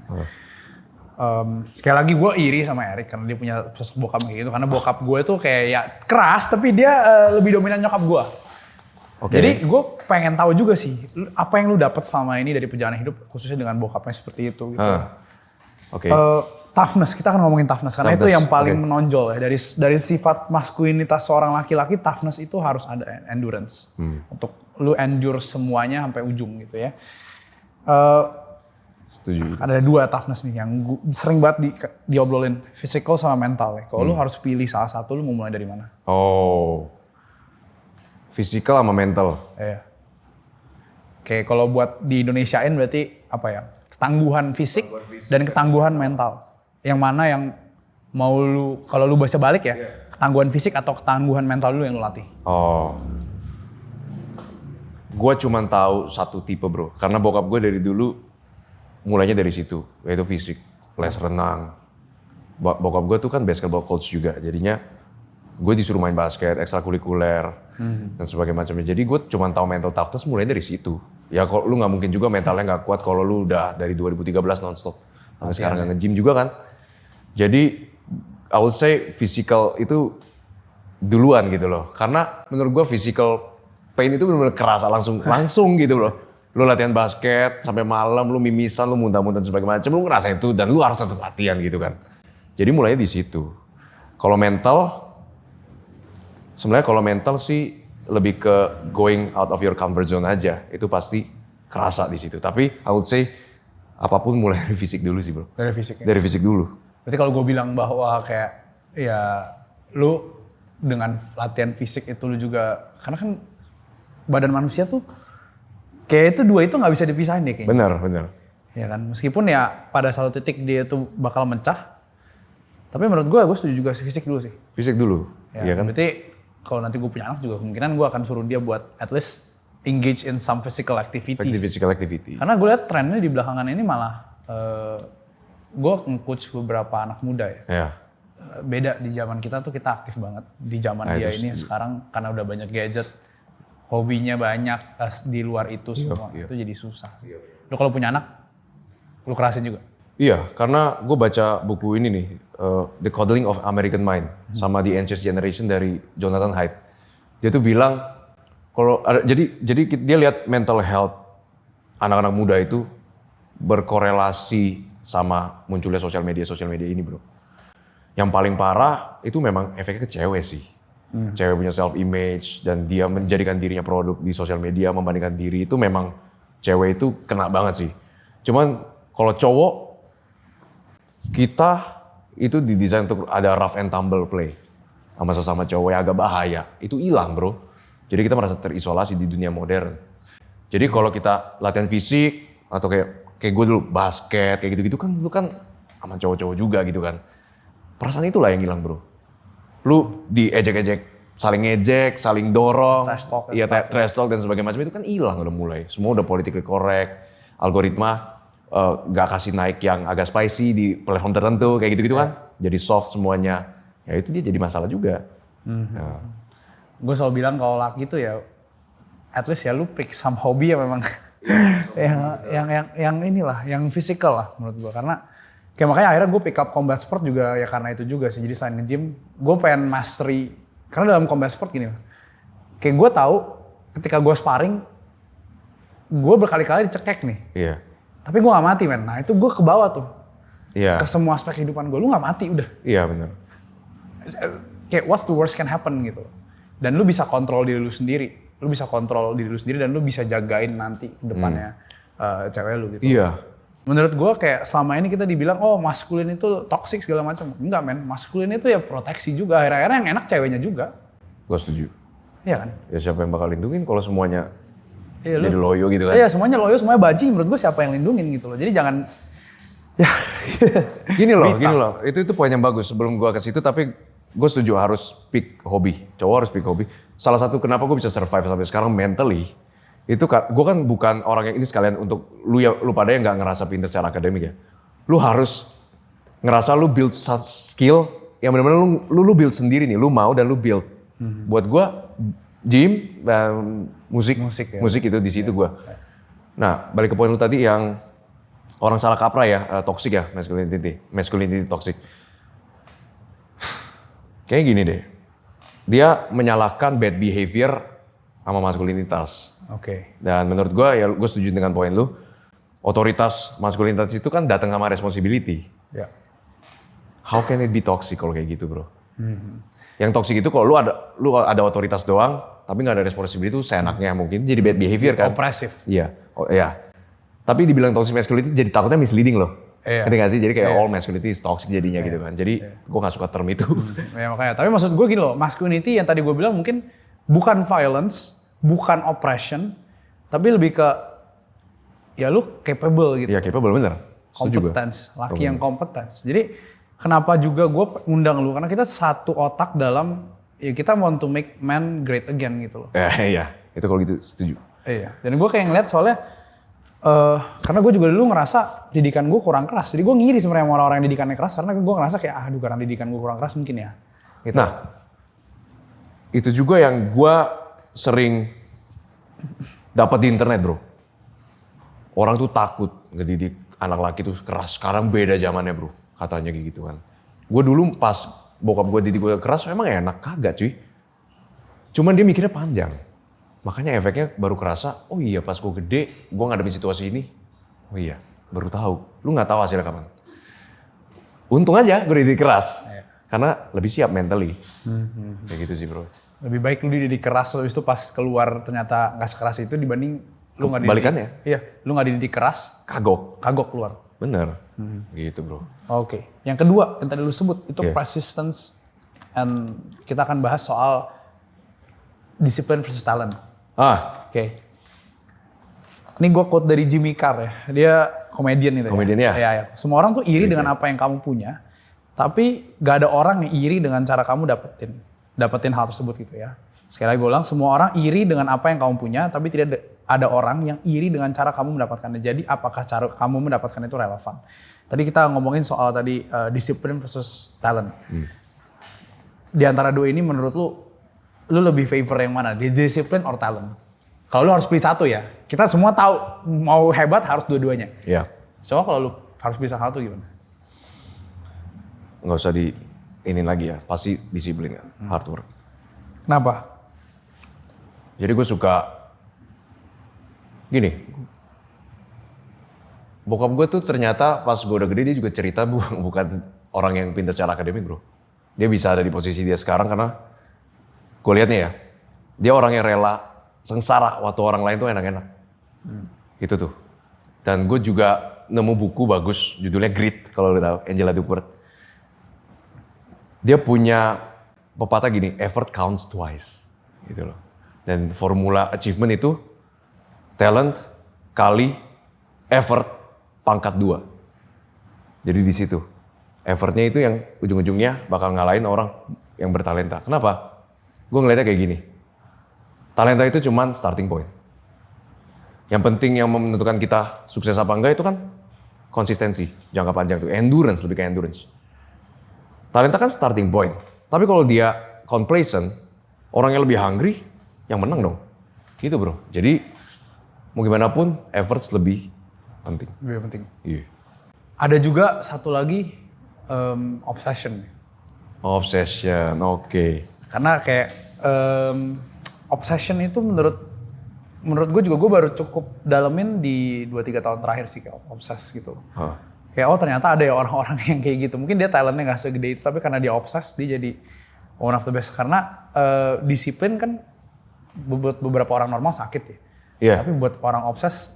Sekali lagi gue iri sama Eric karena dia punya sosok bokap kayak gitu. Karena bokap gue tuh kayak ya keras tapi dia lebih dominan nyokap gue. Okay. Jadi gue pengen tahu juga sih apa yang lu dapat selama ini dari perjalanan hidup khususnya dengan bokapnya seperti itu gitu. Oke. Toughness, kita akan ngomongin toughness karena itu yang paling menonjol ya dari sifat maskulinitas seorang laki-laki. Toughness itu harus ada endurance untuk lu endure semuanya sampai ujung gitu ya. Setuju. Ada dua toughness nih yang sering banget diobrolin, physical sama mental ya. Kalau lu harus pilih salah satu, lu mau mulai dari mana? Oh. Physical sama mental. Iya. Kayak kalau buat di Indonesiain berarti apa ya? Ketangguhan fisik dan ketangguhan mental. Yang mana yang mau lu, kalau lu baca balik ya, ketangguhan fisik atau ketangguhan mental lu yang lu latih? Oh. Gue cuman tahu satu tipe bro. Karena bokap gue dari dulu mulainya dari situ, yaitu fisik. Les renang. Bokap gue tuh kan basketball coach juga, jadinya gue disuruh main basket, ekstrakurikuler, dan sebagainya macamnya. Jadi gue cuma tahu mental toughness mulai dari situ. Ya kalau lu nggak mungkin juga mentalnya nggak kuat kalau lu udah dari 2013 nonstop sampai sekarang nggak nge-gym juga kan. Jadi I would say physical itu duluan gitu loh. Karena menurut gue physical pain itu benar-benar kerasa langsung gitu loh. Lu latihan basket sampai malam, lu mimisan, lu muntah-muntah dan sebagainya macam, lu ngerasa itu dan lu harus tetap latihan gitu kan. Jadi mulainya di situ. Kalau mental, sebenarnya kalau mental sih lebih ke going out of your comfort zone aja. Itu pasti kerasa di situ. Tapi I would say apapun mulai dari fisik dulu sih bro. Dari fisik. Dari fisik dulu. Berarti kalau gue bilang bahwa kayak ya lu dengan latihan fisik itu lu juga, karena kan badan manusia tuh kayak itu dua itu nggak bisa dipisahin deh kayaknya. Benar. Ya kan, meskipun ya pada satu titik dia tuh bakal mencah. Tapi menurut gue setuju juga fisik dulu sih. Fisik dulu, Ya, iya kan? berarti kalau nanti gue punya anak juga kemungkinan gue akan suruh dia buat at least engage in some physical activity. Physical activity. Karena gue lihat trennya di belakangan ini malah gue nge-coach beberapa anak muda ya. Ya. Beda di zaman kita tuh kita aktif banget. Di zaman Nah, dia itu ini sekarang karena udah banyak gadget, hobinya banyak di luar itu semua. Iya. Itu jadi susah. Lu kalau punya anak, lu kerasin juga. Iya, karena gue baca buku ini nih, The Coddling of American Mind, sama The Anxious Generation dari Jonathan Haidt. Dia tuh bilang, jadi dia lihat mental health anak-anak muda itu berkorelasi sama munculnya sosial media ini bro. Yang paling parah itu memang efeknya ke cewek sih. Cewek punya self image dan dia menjadikan dirinya produk di sosial media, membandingkan diri itu memang cewek itu kena banget sih. Cuman kalau cowok, kita itu didesain untuk ada rough and tumble play sama sesama cowok yang agak bahaya. Itu hilang bro. Jadi kita merasa terisolasi di dunia modern. Jadi kalau kita latihan fisik atau kayak gue dulu basket kayak gitu-gitu kan dulu kan sama cowok-cowok juga gitu kan. Perasaan itulah yang hilang bro. Lu diejek-ejek, saling ngejek, saling dorong, trash talk dan sebagainya macam itu kan hilang udah mulai. Semua udah politically correct, algoritma gak kasih naik yang agak spicy di platform tertentu kayak gitu-gitu kan. Jadi soft semuanya. Ya itu dia jadi masalah juga. Ya. Gue selalu bilang kalau laki tuh ya at least ya lu pick some hobby ya memang yang inilah, yang physical lah menurut gue. Karena kayak makanya akhirnya gue pick up combat sport juga ya karena itu juga sih. Jadi selain nge-gym, gue pengen mastery. Karena dalam combat sport gini, kayak gue tahu ketika gue sparring, gue berkali-kali dicekek nih. Iya. Tapi gue gak mati men. Nah itu gue ke bawah tuh. Iya. Ke semua aspek kehidupan gue. Lu gak mati udah. Iya benar. Kayak what's the worst can happen gitu. Dan lu bisa kontrol diri lu sendiri. Lu bisa kontrol diri lu sendiri dan lu bisa jagain nanti ke depannya cewek lu gitu. Iya. Menurut gue kayak selama ini kita dibilang oh maskulin itu toxic segala macam. Enggak men. Maskulin itu ya proteksi juga. Akhir-akhirnya yang enak ceweknya juga. Gue setuju. Iya kan? Ya siapa yang bakal lindungin kalau semuanya Iya, jadi loyo gitu kan? Iya semuanya loyo, semuanya bajing. Menurut gue siapa yang lindungin gitu loh. Jadi jangan ya. Gini loh. Itu poin yang bagus. Sebelum gue ke situ tapi gue setuju harus pick hobi. Cowok harus pick hobi. Salah satu kenapa gue bisa survive sampai sekarang mentally itu gue kan bukan orang yang ini sekalian untuk lu pada yang nggak ngerasa pintar secara akademik ya. Lu harus ngerasa lu build skill yang benar-benar lu build sendiri nih. Lu mau dan lu build. Buat gue gym dan musik itu di situ gue. Nah balik ke poin lu tadi yang orang salah kaprah ya toxic ya masculinity toxic. Kayak gini deh, dia menyalahkan bad behavior sama maskulinitas. Oke. Dan menurut gue ya gue setuju dengan poin lu, otoritas maskulinitas itu kan datang sama responsibility. Ya. How can it be toxic kalau kayak gitu bro? Yang toxic itu kalau lu ada otoritas doang, tapi nggak ada responsibility itu seenaknya mungkin jadi bad behavior kan? Oppressive. Iya, iya. Tapi dibilang toxic masculinity jadi takutnya misleading loh. Iya. Ngerti gak sih? Jadi kayak all masculinity is toxic jadinya gitu kan. Jadi gue gak suka term itu. Ya makanya. Tapi maksud gue gini loh, masculinity yang tadi gue bilang mungkin bukan violence, bukan oppression, tapi lebih ke ya lu capable gitu. Iya capable bener. Setuju gue. Competence, laki yang competence. Jadi kenapa juga gue undang lu, karena kita satu otak dalam, ya kita want to make man great again gitu loh. Iya, itu kalau gitu setuju. Iya, dan gue kayak ngeliat soalnya, karena gue juga dulu ngerasa didikan gue kurang keras. Jadi gue ngiri sebenarnya sama orang-orang yang didikannya keras, karena gue ngerasa kayak, aduh karena didikan gue kurang keras mungkin ya. Gitu. Nah, Itu juga yang gue sering dapat di internet bro. Orang tuh takut ngedidik anak laki tuh keras. Sekarang beda zamannya bro, katanya gitu kan. Gue dulu pas bokap gue didik gue keras memang enak, kagak cuy. Cuman dia mikirnya panjang. Makanya efeknya baru kerasa, oh iya pas gue gede, gue ngadepin situasi ini. Oh iya, baru tahu. Lu gak tahu hasilnya kapan. Untung aja gue didik keras. Karena lebih siap mentally. Kayak gitu sih bro. Lebih baik lu dididik keras, habis itu pas keluar ternyata nggak sekeras itu dibanding lu nggak dididik. Balikannya? Iya, lu nggak dididik keras, Kagok keluar. bener. Gitu bro. Oke. Yang kedua yang tadi lu sebut itu persistence, and kita akan bahas soal discipline versus talent. Oke. Ini gue quote dari Jimmy Carr ya. Dia komedian itu. Komedian ya? Iya. Semua orang tuh iri dengan apa yang kamu punya, tapi gak ada orang yang iri dengan cara kamu dapetin hal tersebut gitu ya. Sekali lagi gue ulang, semua orang iri dengan apa yang kamu punya, tapi tidak ada orang yang iri dengan cara kamu mendapatkannya. Jadi apakah cara kamu mendapatkan itu relevan? Tadi kita ngomongin soal tadi discipline versus talent. Di antara dua ini menurut lu lebih favor yang mana? Discipline or talent? Kalau lu harus pilih satu ya, kita semua tahu mau hebat harus dua-duanya. Iya. Coba kalau lu harus bisa satu gimana? Nggak usah ini lagi ya, pasti disiplin kan, hard work. Kenapa? Jadi gue suka, gini, bokap gue tuh ternyata pas gue udah gede dia juga cerita bukan orang yang pintar secara akademik bro. Dia bisa ada di posisi dia sekarang karena gue liatnya ya, dia orang yang rela sengsara waktu orang lain tuh enak-enak. Itu tuh. Dan gue juga nemu buku bagus, judulnya Grit, kalau lo tahu, Angela Duckworth. Dia punya pepatah gini, effort counts twice, gitu loh. Dan formula achievement itu talent kali effort pangkat 2. Jadi di situ effortnya itu yang ujung-ujungnya bakal ngalahin orang yang bertalenta. Kenapa? Gue ngeliatnya kayak gini, talenta itu cuman starting point. Yang penting yang menentukan kita sukses apa enggak itu kan konsistensi jangka panjang tuh, endurance, lebih ke endurance. Talenta kan starting point. Tapi kalau dia complacent, orang yang lebih hungry, yang menang dong. Gitu bro. Jadi mau gimana pun efforts lebih penting. Lebih penting. Iya. Ada juga satu lagi obsession. Obsession, oke. Karena kayak obsession itu menurut gue juga gue baru cukup dalemin di 2-3 tahun terakhir sih kayak obses gitu. Kayak oh ternyata ada ya orang-orang yang kayak gitu. Mungkin dia talentnya gak segede itu, tapi karena dia obses dia jadi one of the best. Karena disiplin kan buat beberapa orang normal sakit ya. Iya. Tapi buat orang obses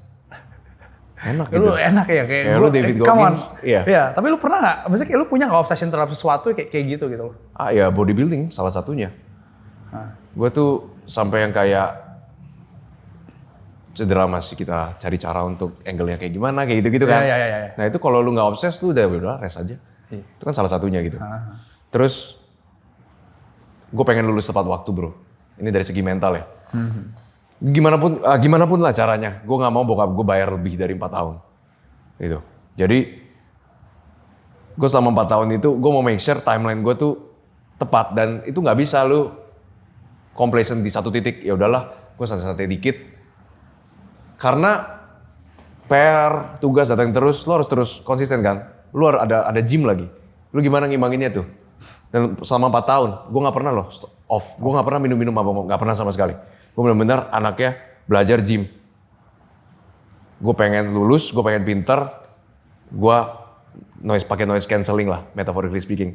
enak gitu. lu enak ya kayak lu David Goggins. Iya. Iya, tapi lu pernah gak, maksudnya kayak lu punya gak obsession terhadap sesuatu kayak gitu loh? Ya bodybuilding salah satunya. Gue tuh sampai yang kayak cedera masih kita cari cara untuk angle-nya kayak gimana, kayak gitu-gitu kan. Iya. Nah itu kalau lu gak obses lu udah rest aja. Iya. Itu kan salah satunya gitu. Terus gue pengen lulus tepat waktu bro. Ini dari segi mental ya. Gimana pun lah caranya. Gue gak mau bokap gue bayar lebih dari 4 tahun. Gitu. Jadi gue selama 4 tahun itu gue mau make sure timeline gue tuh tepat. Dan itu gak bisa lu complacent di satu titik. Ya udahlah gue santai-santai dikit. Karena PR, tugas datang terus, lo harus terus konsisten kan. Lo ada gym lagi. Lo gimana ngimbanginnya tuh. Dan selama 4 tahun, gue gak pernah loh off. Gue gak pernah minum-minum apa-apa, gak pernah sama sekali. Gue benar-benar anaknya belajar gym. Gue pengen lulus, gue pengen pinter. Gue pakai noise cancelling lah, metaphorically speaking.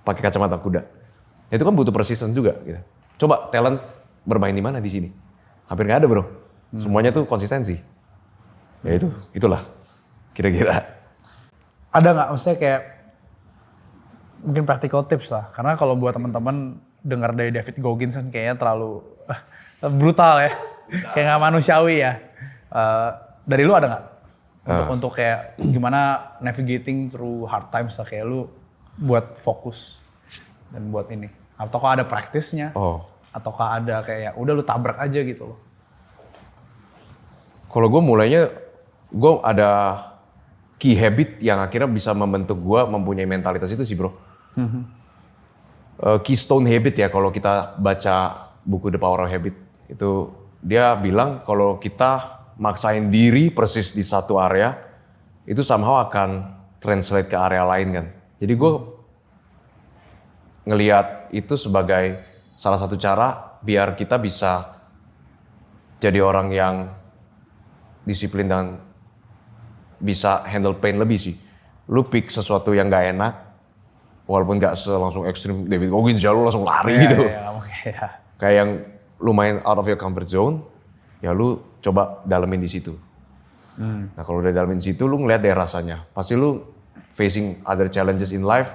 Pakai kacamata kuda. Itu kan butuh persistence juga. Gitu. Coba talent bermain di mana di sini? Hampir gak ada bro. Semuanya tuh konsistensi. Ya itulah kira-kira. Ada nggak maksudnya kayak mungkin practical tips lah. Karena kalau buat teman-teman dengar dari David Goggins kan kayaknya terlalu brutal ya. Kayak nggak manusiawi ya. Dari lu ada nggak? Untuk kayak gimana navigating through hard times lah, kayak lu buat fokus dan buat ini. Ataukah ada praktisnya? Ataukah ada kayak udah lu tabrak aja gitu loh. Kalau gue mulainya, gue ada key habit yang akhirnya bisa membentuk gue mempunyai mentalitas itu sih bro. Keystone Habit ya, kalau kita baca buku The Power of Habit itu dia bilang kalau kita maksain diri persis di satu area itu somehow akan translate ke area lain kan. Jadi gue ngelihat itu sebagai salah satu cara biar kita bisa jadi orang yang disiplin dan bisa handle pain lebih sih. Lu pick sesuatu yang gak enak, walaupun gak langsung ekstrim David Goggins ya lu langsung lari gitu. Kayak yang lumayan out of your comfort zone, ya lu coba dalemin di situ. Nah kalau udah dalemin di situ, lu ngeliat deh rasanya. Pasti lu facing other challenges in life.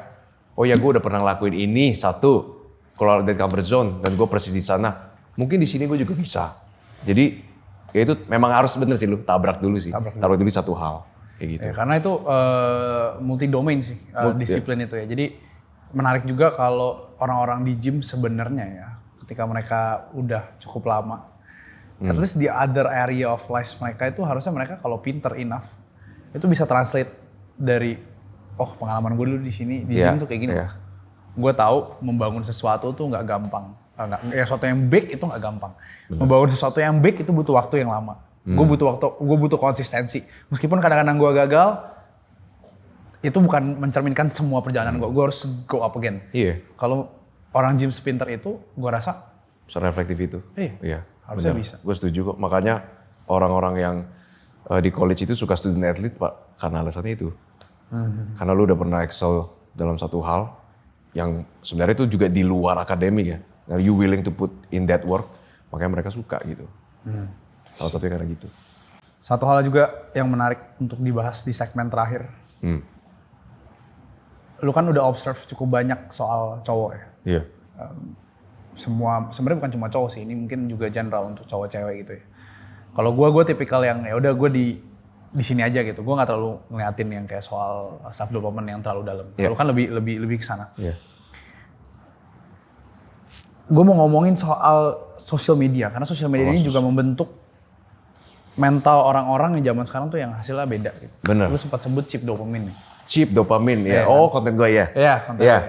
Oh ya gue udah pernah ngelakuin ini satu, keluar dari comfort zone dan gue persis di sana. Mungkin di sini gue juga bisa. Jadi ya itu memang harus bener sih lu tabrak dulu sih. Taruh dulu satu hal kayak gitu. Ya, karena itu multi domain sih disiplin itu ya. Jadi menarik juga kalau orang-orang di gym sebenarnya ya ketika mereka udah cukup lama, at least the other area of life mereka itu harusnya mereka kalau pinter enough itu bisa translate dari pengalaman gue dulu di sini di gym tuh kayak gini. Gue tahu membangun sesuatu tuh nggak gampang. Sesuatu yang big itu nggak gampang. Membangun sesuatu yang big itu butuh waktu yang lama. Gue butuh konsistensi. Meskipun kadang-kadang gue gagal, itu bukan mencerminkan semua perjalanan gue. Gue harus go up again. Iya. Kalau orang gym sepinter itu, gue rasa sereflektif itu. Iya. Harusnya bisa. Gue setuju kok. Makanya orang-orang yang di college itu suka student athlete Pak, karena alasannya itu. Karena lu udah pernah excel dalam satu hal yang sebenarnya itu juga di luar akademik ya. Now you willing to put in that work, makanya mereka suka gitu. Salah satunya karena gitu. Satu hal juga yang menarik untuk dibahas di segmen terakhir. Lu kan udah observe cukup banyak soal cowok ya. Iya. Semua sebenarnya bukan cuma cowok sih, ini mungkin juga general untuk cowok cewek gitu ya. Kalau gue tipikal yang ya udah gue di sini aja gitu. Gue nggak terlalu ngeliatin yang kayak soal self development yang terlalu dalam. Lu kan lebih ke sana. Iya. Gue mau ngomongin soal social media, karena social media ini juga membentuk mental orang-orang yang zaman sekarang tuh yang hasilnya beda gitu. Bener. Lu sempat sebut chip dopamine. Chip dopamine ya. Konten gue ya. Iya, konten gue.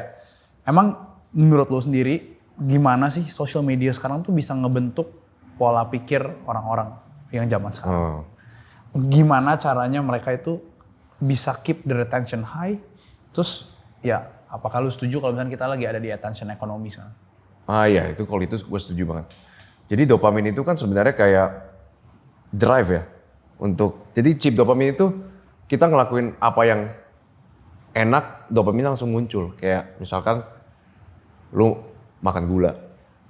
Emang menurut lu sendiri gimana sih social media sekarang tuh bisa ngebentuk pola pikir orang-orang yang zaman sekarang? Gimana caranya mereka itu bisa keep the retention high? Terus ya apakah lu setuju kalau misalnya kita lagi ada di attention ekonomi sekarang? Iya, itu kalau itu gue setuju banget. Jadi dopamin itu kan sebenarnya kayak drive ya. Jadi chip dopamin itu kita ngelakuin apa yang enak, dopamin langsung muncul. Kayak misalkan lu makan gula,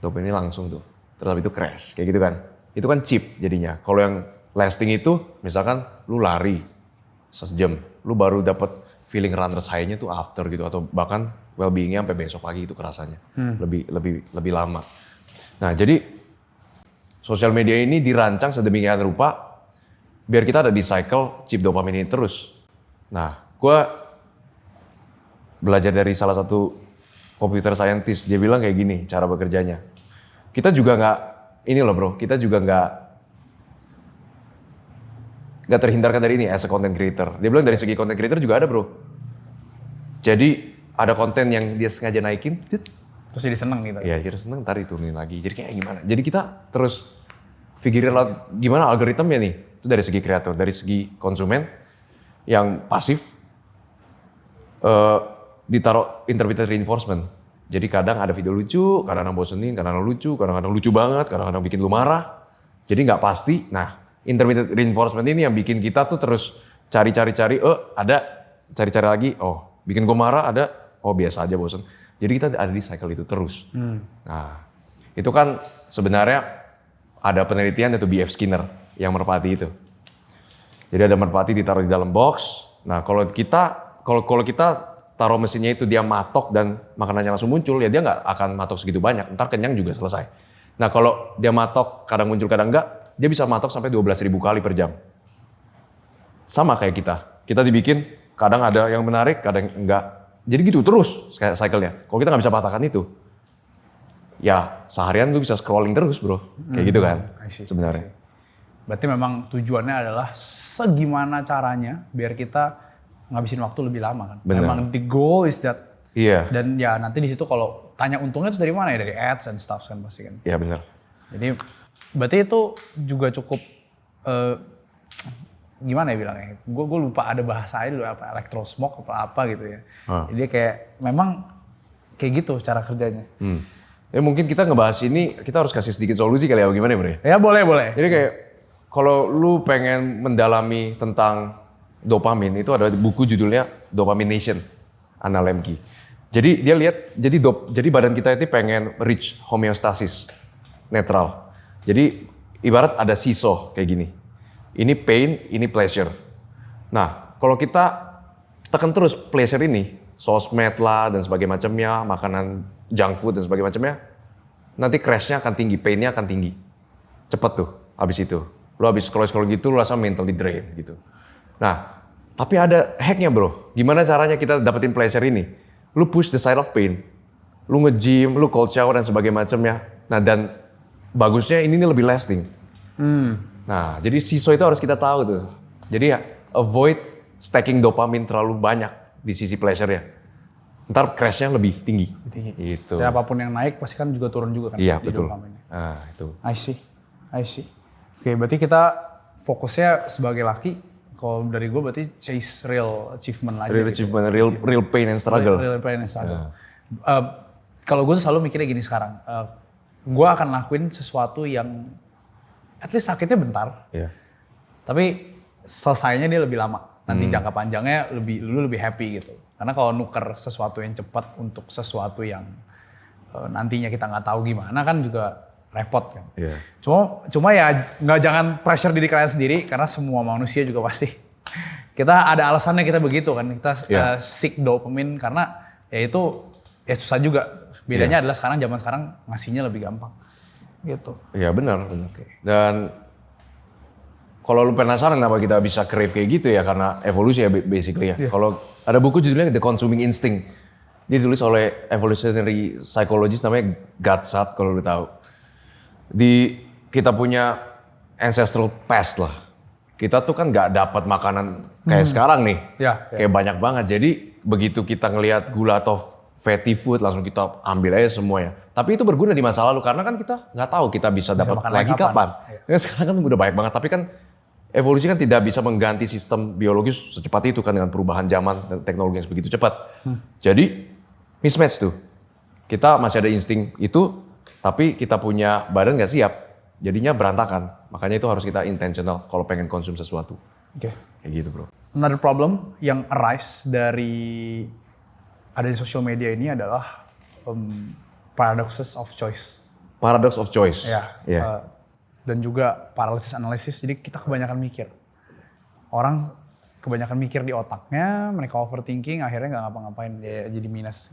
dopamin langsung tuh. Terus habis itu crash, kayak gitu kan. Itu kan chip jadinya. Kalau yang lasting itu misalkan lu lari sejam, lu baru dapet feeling runners high-nya tuh after gitu, atau bahkan well-being-nya sampai besok pagi itu kerasanya. Lebih lama. Nah, jadi sosial media ini dirancang sedemikian rupa biar kita ada di cycle chip dopamin ini terus. Nah, gue belajar dari salah satu computer scientist, dia bilang kayak gini cara bekerjanya. Kita juga kita juga nggak terhindarkan dari ini as a content creator. Dia bilang dari segi content creator juga ada bro. Jadi ada konten yang dia sengaja naikin, terus jadi seneng gitu. Iya, jadi seneng, ntar diturunin lagi. Jadi kayak gimana? Jadi kita terus figurein out gimana algoritmnya nih. Itu dari segi kreator, dari segi konsumen yang pasif ditaruh intermittent reinforcement. Jadi kadang ada video lucu, kadang-kadang bosenin, kadang-kadang lucu banget, kadang-kadang bikin lu marah. Jadi nggak pasti. Nah, intermittent reinforcement ini yang bikin kita tuh terus cari-cari, ada, cari-cari lagi, bikin gue marah, ada, biasa aja bosen. Jadi kita ada di cycle itu terus. Nah, itu kan sebenarnya ada penelitian yaitu B.F. Skinner yang merpati itu. Jadi ada merpati ditaruh di dalam box. Nah, kalau kita taruh mesinnya itu dia matok dan makanannya langsung muncul, ya dia nggak akan matok segitu banyak. Ntar kenyang juga selesai. Nah, kalau dia matok kadang muncul kadang enggak, dia bisa matok sampai 12.000 kali per jam. Sama kayak kita. Kita dibikin kadang ada yang menarik, kadang enggak. Jadi gitu terus kayak cycle-nya. Kalau kita nggak bisa patahkan itu, ya seharian lu bisa scrolling terus bro. Kayak gitu kan sebenarnya. Berarti memang tujuannya adalah segimana caranya biar kita ngabisin waktu lebih lama kan. Bener. Memang the goal is that. Iya. Dan ya nanti di situ kalau tanya untungnya itu dari mana ya? Dari ads and stuff kan pasti kan. Iya benar. Jadi berarti itu juga cukup gimana ya bilangnya? Gue lupa ada bahasanya dulu apa elektrosmog apa gitu ya. Jadi kayak memang kayak gitu cara kerjanya. Ya mungkin kita ngebahas ini kita harus kasih sedikit solusi kali ya gimana ya Bre? Ya boleh. Jadi kayak kalau lu pengen mendalami tentang dopamin itu ada buku judulnya Dopamination, Anna Lembke. Jadi dia lihat jadi badan kita itu pengen reach homeostasis netral. Jadi ibarat ada seesaw kayak gini. Ini pain, ini pleasure. Nah, kalau kita tekan terus pleasure ini, sosmed lah dan sebagainya macamnya, makanan junk food dan sebagainya macamnya, nanti crash-nya akan tinggi, pain-nya akan tinggi. Cepet tuh habis itu. Lu habis scroll gitu lu rasa mentally drain gitu. Nah, tapi ada hacknya bro. Gimana caranya kita dapetin pleasure ini? Lu push the side of pain. Lu nge-gym, lu cold shower dan sebagainya macamnya. Nah dan bagusnya ini lebih lasting. Nah jadi seesaw itu harus kita tahu tuh. Jadi ya avoid stacking dopamin terlalu banyak di sisi pleasure-nya. Ntar crash-nya lebih tinggi. Gitu. Dan apapun yang naik pasti kan juga turun juga kan. Iya betul. Nah itu. I see. Oke, berarti kita fokusnya sebagai laki, kalau dari gue berarti chase real achievement aja. Real achievement, real pain and struggle. Real pain and struggle. Kalau gue selalu mikirnya gini sekarang, gue akan lakuin sesuatu yang at least sakitnya bentar, tapi selesainya dia lebih lama. Nanti jangka panjangnya lu lebih happy gitu. Karena kalau nuker sesuatu yang cepat untuk sesuatu yang nantinya kita nggak tahu gimana kan juga repot kan. Cuma ya jangan pressure diri kalian sendiri karena semua manusia juga pasti kita ada alasannya kita begitu kan. Kita seek dopamine karena ya itu ya susah juga. Bedanya adalah zaman sekarang ngasihnya lebih gampang. Gitu. Iya benar. Dan kalau lu penasaran kenapa kita bisa crave kayak gitu ya karena evolusi ya basically ya. Kalau ada buku judulnya The Consuming Instinct. Dia ditulis oleh evolutionary psychologist namanya Gatsat kalau lu tahu. Kita punya ancestral past lah. Kita tuh kan nggak dapat makanan kayak sekarang nih. Kayak banyak banget. Jadi begitu kita ngelihat gula atau fatty food langsung kita ambil aja semuanya. Tapi itu berguna di masa lalu karena kan kita nggak tahu kita bisa dapat lagi kapan. Ya, sekarang kan udah banyak banget. Tapi kan evolusi kan tidak bisa mengganti sistem biologis secepat itu kan dengan perubahan zaman dan teknologi yang begitu cepat. Jadi mismatch tuh. Kita masih ada insting itu, tapi kita punya badan nggak siap. Jadinya berantakan. Makanya itu harus kita intentional kalau pengen konsum sesuatu. Kayak gitu bro. Another problem yang arise dari ada di social media ini adalah paradoxes of choice. Paradox of choice. Dan juga paralysis analisis. Jadi kita kebanyakan mikir. Orang kebanyakan mikir di otaknya, mereka overthinking, akhirnya nggak ngapa-ngapain, jadi minus.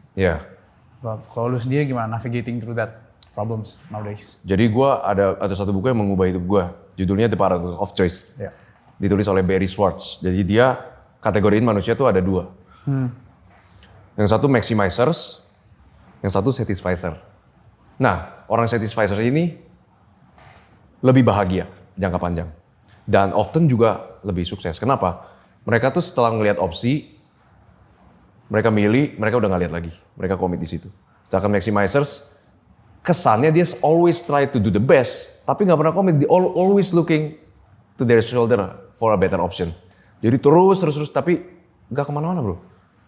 Kalau lu sendiri gimana navigating through that problems nowadays? Jadi gue ada satu buku yang mengubah hidup gue. Judulnya The Paradox of Choice. Ditulis oleh Barry Schwartz. Jadi dia kategoriin manusia tuh ada dua. Yang satu maximizers, yang satu satisficer. Nah, orang satisficer ini lebih bahagia jangka panjang. Dan often juga lebih sukses. Kenapa? Mereka tuh setelah ngelihat opsi, mereka milih, mereka udah gak lihat lagi. Mereka komit di situ. Sedangkan maximizers, kesannya dia always try to do the best, tapi gak pernah komit. They always looking to their shoulder for a better option. Jadi terus, tapi gak kemana-mana bro.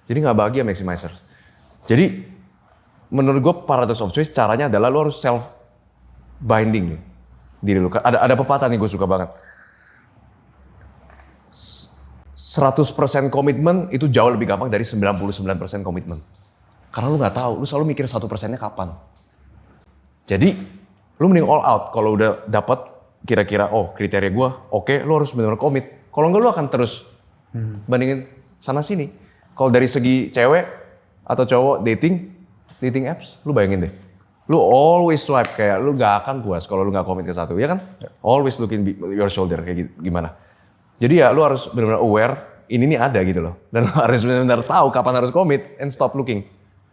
Jadi gak bahagia maximizers. Jadi menurut gue paradox of choice caranya adalah lo harus self binding nih diri lo. Ada pepatah nih gue suka banget. 100% komitmen itu jauh lebih gampang dari 99% komitmen. Karena lu gak tahu, lu selalu mikir 1%-nya kapan. Jadi lu mending all out kalau udah dapat kira-kira kriteria gue oke, lu harus benar-benar komit. Kalau enggak lu akan terus bandingin sana sini. Kalau dari segi cewek atau cowok dating apps, lu bayangin deh. Lu always swipe kayak lu gak akan puas kalau lu gak komit ke satu, ya kan? Always looking your shoulder kayak gimana. Jadi ya lu harus benar-benar aware ini nih ada gitu loh. Dan lu harus benar-benar tahu kapan harus komit and stop looking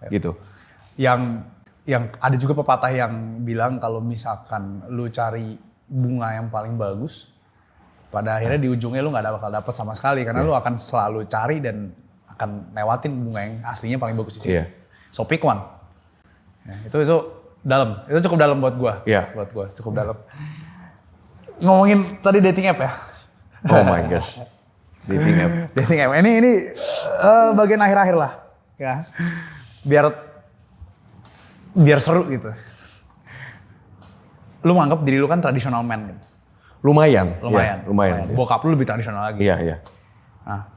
gitu. Yang ada juga pepatah yang bilang kalau misalkan lu cari bunga yang paling bagus, pada akhirnya di ujungnya lu gak bakal dapet sama sekali karena lu akan selalu cari dan akan lewatin bunga yang aslinya paling bagus di sini. So pick one. Ya, itu dalam. Itu cukup dalam buat gua. Iya. Buat gua cukup dalam. Ngomongin tadi dating app ya. Oh my gosh. Dating app. Dating app. Ini bagian akhir-akhir lah. Ya. Biar seru gitu. Lu menganggap diri lu kan traditional man gitu. Lumayan. Lumayan. Ya, lumayan. Ya. Bokap lu lebih tradisional lagi. Iya. Nah,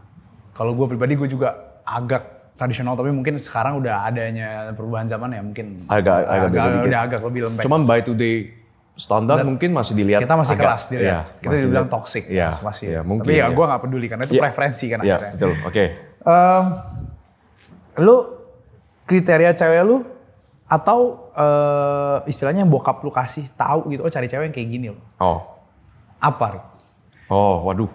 kalau gue pribadi gue juga agak tradisional, tapi mungkin sekarang udah adanya perubahan zaman ya mungkin Agak beda dikit. udah agak lebih lembek. Cuman by today standar mungkin masih dilihat Kita masih agak, keras dilihat. Iya, Kita masih dibilang lihat. toxic. Iya, masih. iya, mungkin. Tapi ya iya. gue nggak peduli karena itu Iya. preferensi kan Iya, akhirnya. betul. Oke. Lu kriteria cewek lu atau istilahnya yang bokap lu kasih tahu gitu, oh cari cewek yang kayak gini loh. Oh. Apa? Rik? Oh, waduh.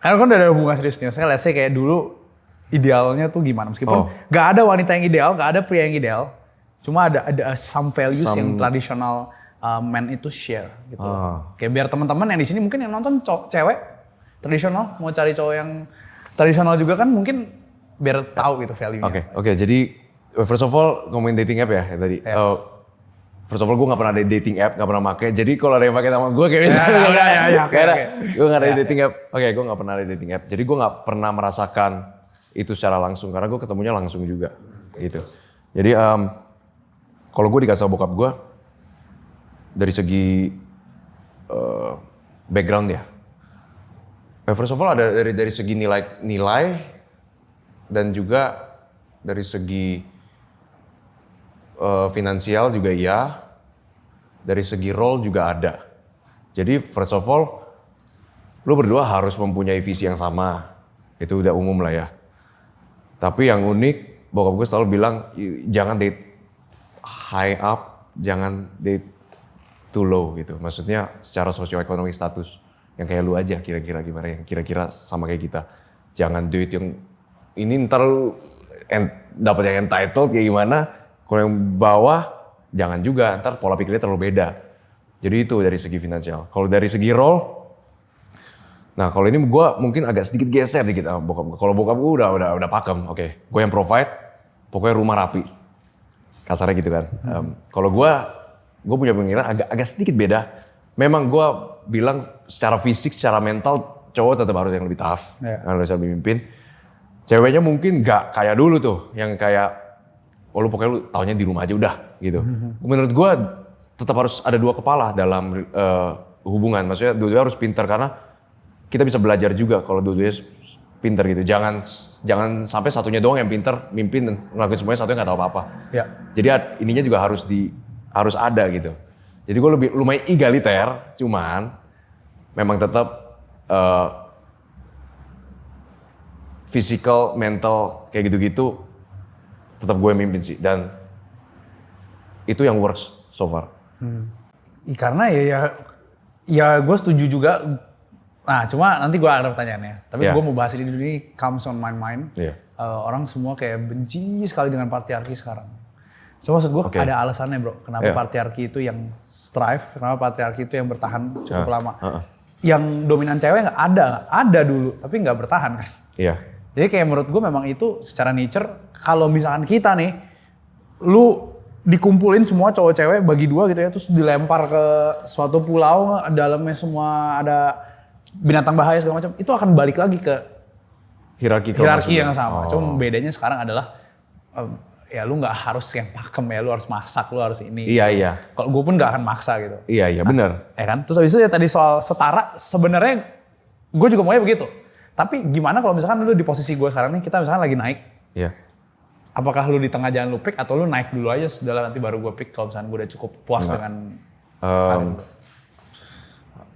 Karena kan udah ada hubungan serius nih. Saya let's say kayak dulu idealnya tuh gimana? Meskipun gak ada wanita yang ideal, gak ada pria yang ideal. Cuma ada some values yang tradisional men itu share gitu. Kayak biar teman-teman yang di sini mungkin yang nonton cewek tradisional mau cari cowok yang tradisional juga kan mungkin biar tahu gitu value-nya. Oke. Jadi first of all ngomongin dating app ya tadi. First of all gue gak pernah ada dating app, gak pernah make. Jadi kalau ada yang pakai nama gue kayak misalnya. Gue gak ada dating app. Oke, gue gak pernah ada dating app. Jadi gue gak pernah merasakan itu secara langsung. Karena gue ketemunya langsung juga. Gitu. Jadi kalau gue dikasih bokap gue. Dari segi background ya. First of all ada dari segi nilai. Dan juga dari segi finansial juga iya, dari segi role juga ada. Jadi first of all, lu berdua harus mempunyai visi yang sama. Itu udah umum lah ya. Tapi yang unik, bokap gue selalu bilang, jangan date high up, jangan date too low gitu. Maksudnya secara sosioekonomi status. Yang kayak lu aja kira-kira gimana, yang kira-kira sama kayak kita. Jangan date yang ini ntar lu dapet yang entitled kayak gimana. Kalau yang bawah, jangan juga, ntar pola pikirnya terlalu beda. Jadi itu dari segi finansial. Kalau dari segi role, nah kalau ini gue mungkin agak sedikit geser dikit sama bokap gue. Kalau bokap gue udah pakem, oke. Gue yang provide, pokoknya rumah rapi. Kasarnya gitu kan. Kalau gue punya pemikiran agak sedikit beda. Memang gue bilang secara fisik, secara mental, cowok tetap harus yang lebih tough. Yang bisa memimpin. Ceweknya mungkin gak kayak dulu tuh, yang kayak lu pokoknya lu taunya di rumah aja udah gitu. Menurut gue tetap harus ada dua kepala dalam hubungan. Maksudnya dua-duanya harus pintar karena kita bisa belajar juga kalau dua-duanya pintar gitu. Jangan sampai satunya doang yang pintar, mimpin dan ngelakuin semuanya, satunya nggak tahu apa-apa. Ya. Jadi ininya juga harus ada gitu. Jadi gue lumayan egaliter, cuman memang tetap physical, mental kayak gitu-gitu tetap gue mimpin sih, dan itu yang works so far. Karena ya gue setuju juga. Nah cuma nanti gue ada pertanyaannya. Tapi gue mau bahas ini comes on my mind. Orang semua kayak benci sekali dengan patriarki sekarang. Cuma maksud gue ada alasannya bro. Kenapa patriarki itu yang strive, kenapa patriarki itu yang bertahan cukup lama. Yang dominan cewek ada dulu, tapi nggak bertahan kan. Jadi kayak menurut gue memang itu secara nature, kalau misalkan kita nih, lu dikumpulin semua cowok cewek bagi dua gitu ya, terus dilempar ke suatu pulau, dalamnya semua ada binatang bahaya segala macam, itu akan balik lagi ke hierarki yang sama. Cuma bedanya sekarang adalah, ya lu nggak harus yang pakem ya, lu harus masak, lu harus ini. Iya. Kalau gue pun nggak akan maksa gitu. Iya benar. Ya kan? Terus habis itu ya tadi soal setara, sebenarnya gue juga maunya begitu. Tapi gimana kalau misalkan lu di posisi gue sekarang nih, kita misalkan lagi naik. Iya. Apakah lu di tengah jalan lu pick atau lu naik dulu aja, sudah nanti baru gue pick kalau misalkan gue udah cukup puas dengan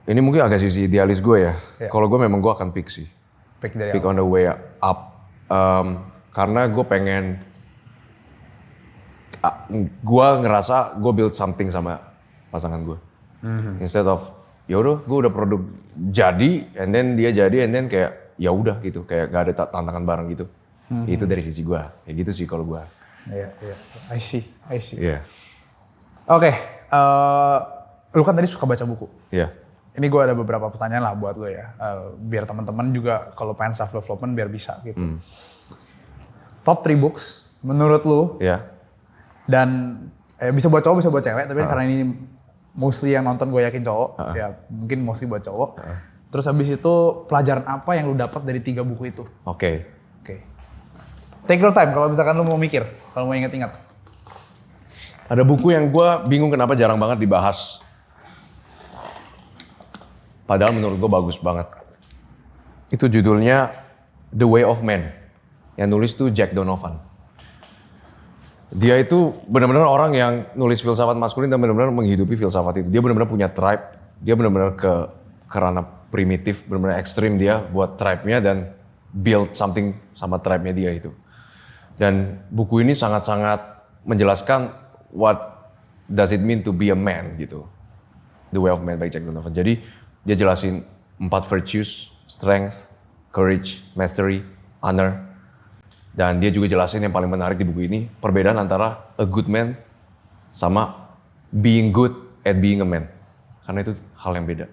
ini mungkin agak sisi idealis gue ya. Kalau gue memang gue akan pick sih. Pick dari on the way up. Karena gue pengen, gue ngerasa gue build something sama pasangan gue. Instead of yaudah gue udah produk jadi, and then dia jadi, and then kayak ya udah gitu, kayak gak ada tantangan bareng gitu. Itu dari sisi gue, kayak gitu sih kalau gue. Iya. I see. Iya. Oke, lu kan tadi suka baca buku. Iya. Ini gue ada beberapa pertanyaan lah buat lo ya, biar teman-teman juga kalau pengen self development biar bisa gitu. Top 3 books menurut lu Dan bisa buat cowok bisa buat cewek, tapi karena ini mostly yang nonton gue yakin cowok, ya mungkin mostly buat cowok. Terus habis itu pelajaran apa yang lu dapat dari 3 buku itu? Oke. Take your time kalau misalkan lu mau mikir, kalau mau ingat-ingat. Ada buku yang gue bingung kenapa jarang banget dibahas. Padahal menurut gue bagus banget. Itu judulnya The Way of Man. Yang nulis tuh Jack Donovan. Dia itu benar-benar orang yang nulis filsafat maskulin dan benar-benar menghidupi filsafat itu. Dia benar-benar punya tribe. Dia benar-benar ke ranah primitif, benar-benar ekstrim dia buat tribe-nya dan build something sama tribe-nya dia itu. Dan buku ini sangat-sangat menjelaskan what does it mean to be a man gitu. The Way of Man by Jack Donovan. Jadi dia jelasin 4 virtues, strength, courage, mastery, honor. Dan dia juga jelasin yang paling menarik di buku ini, perbedaan antara a good man sama being good at being a man. Karena itu hal yang beda.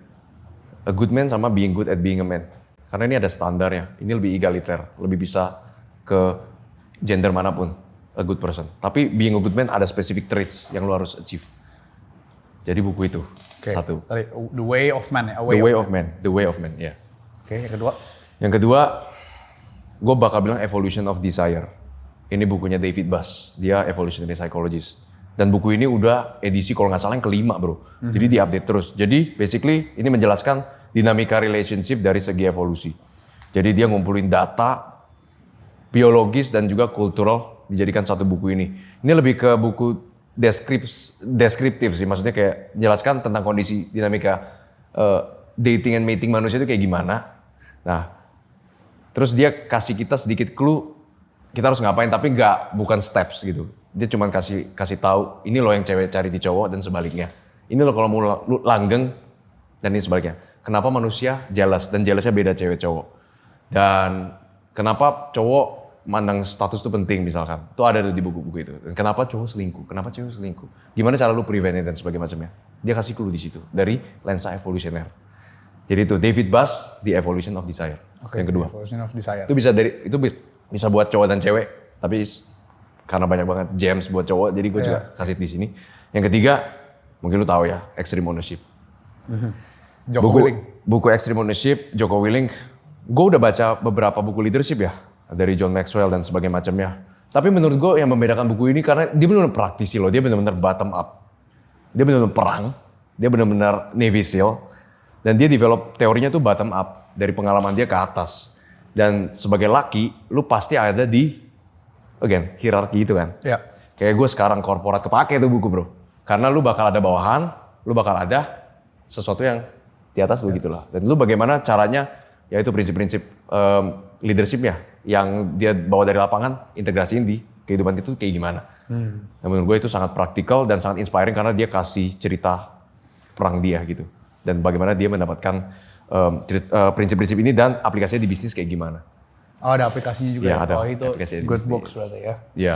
A good man sama being good at being a man. Karena ini ada standarnya, ini lebih egaliter, lebih bisa ke gender manapun, a good person. Tapi being a good man ada specific traits yang lu harus achieve. Jadi buku itu, satu. Tadi, The Way of Man ya? The Way of Man, The Way of Man, ya. Yang kedua? Yang kedua, gue bakal bilang Evolution of Desire. Ini bukunya David Buss, dia evolutionary psychologist. Dan buku ini udah edisi kalau nggak salah yang kelima bro. Jadi diupdate terus. Jadi basically ini menjelaskan dinamika relationship dari segi evolusi. Jadi dia ngumpulin data biologis dan juga kultural dijadikan satu buku ini. Ini lebih ke buku deskriptif sih, maksudnya kayak menjelaskan tentang kondisi dinamika dating and mating manusia itu kayak gimana. Nah, terus dia kasih kita sedikit clue kita harus ngapain, tapi bukan steps gitu. Dia cuma kasih tahu ini loh yang cewek cari di cowok dan sebaliknya. Ini loh kalau mau langgeng dan ini sebaliknya. Kenapa manusia jealous dan jealousnya beda cewek cowok. Dan kenapa cowok mandang status itu penting misalkan. Itu ada tuh di buku-buku itu. Dan kenapa cowok selingkuh, kenapa cewek selingkuh. Gimana cara lu prevent dan sebagainya macamnya. Dia kasih clue di situ dari lensa evolusioner. Jadi itu David Buss, The Evolution of Desire. Yang kedua. Evolution of Desire. Itu bisa buat cowok dan cewek, tapi karena banyak banget gems buat cowok, jadi gue juga kasih di sini. Yang ketiga, mungkin lu tahu ya, Extreme Ownership. Buku Extreme Ownership, Joko Willing. Gue udah baca beberapa buku leadership ya, dari John Maxwell dan sebagainya macamnya. Tapi menurut gue yang membedakan buku ini karena dia benar-benar praktisi loh, dia benar-benar bottom up. Dia benar-benar perang, dia benar-benar Navy SEAL. Dan dia develop teorinya tuh bottom up, dari pengalaman dia ke atas. Dan sebagai laki, lu pasti ada di, hierarki itu kan. Ya. Kayak gue sekarang korporat kepake tuh buku bro. Karena lu bakal ada bawahan, lu bakal ada sesuatu yang di atas lu gitu lah. Dan lu bagaimana caranya, yaitu prinsip-prinsip leadershipnya. Yang dia bawa dari lapangan, integrasiin di kehidupan itu kayak gimana. Dan menurut gue itu sangat praktikal dan sangat inspiring karena dia kasih cerita perang dia gitu. Dan bagaimana dia mendapatkan prinsip-prinsip ini dan aplikasinya di bisnis kayak gimana. Oh ada aplikasinya juga ya? Ada. Oh itu good books berarti ya? Iya.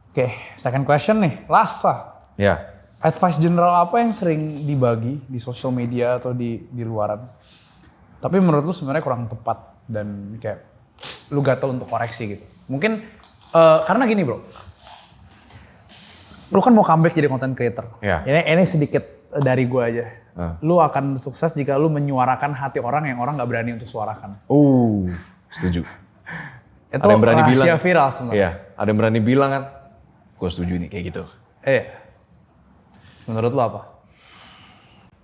Oke, second question nih, last lah. Ya. Advice general apa yang sering dibagi di sosial media atau di luaran? Tapi menurut lu sebenarnya kurang tepat dan kayak lu gatel untuk koreksi gitu. Mungkin karena gini bro, lu kan mau comeback jadi content creator. Ya. Ini sedikit dari gua aja. Lu akan sukses jika lu menyuarakan hati orang yang orang gak berani untuk suarakan. Setuju. Itu ada yang berani rahasia bilang, viral sebenarnya. Iya, ada yang berani bilang kan, gue setuju nih kayak gitu. Menurut lu apa?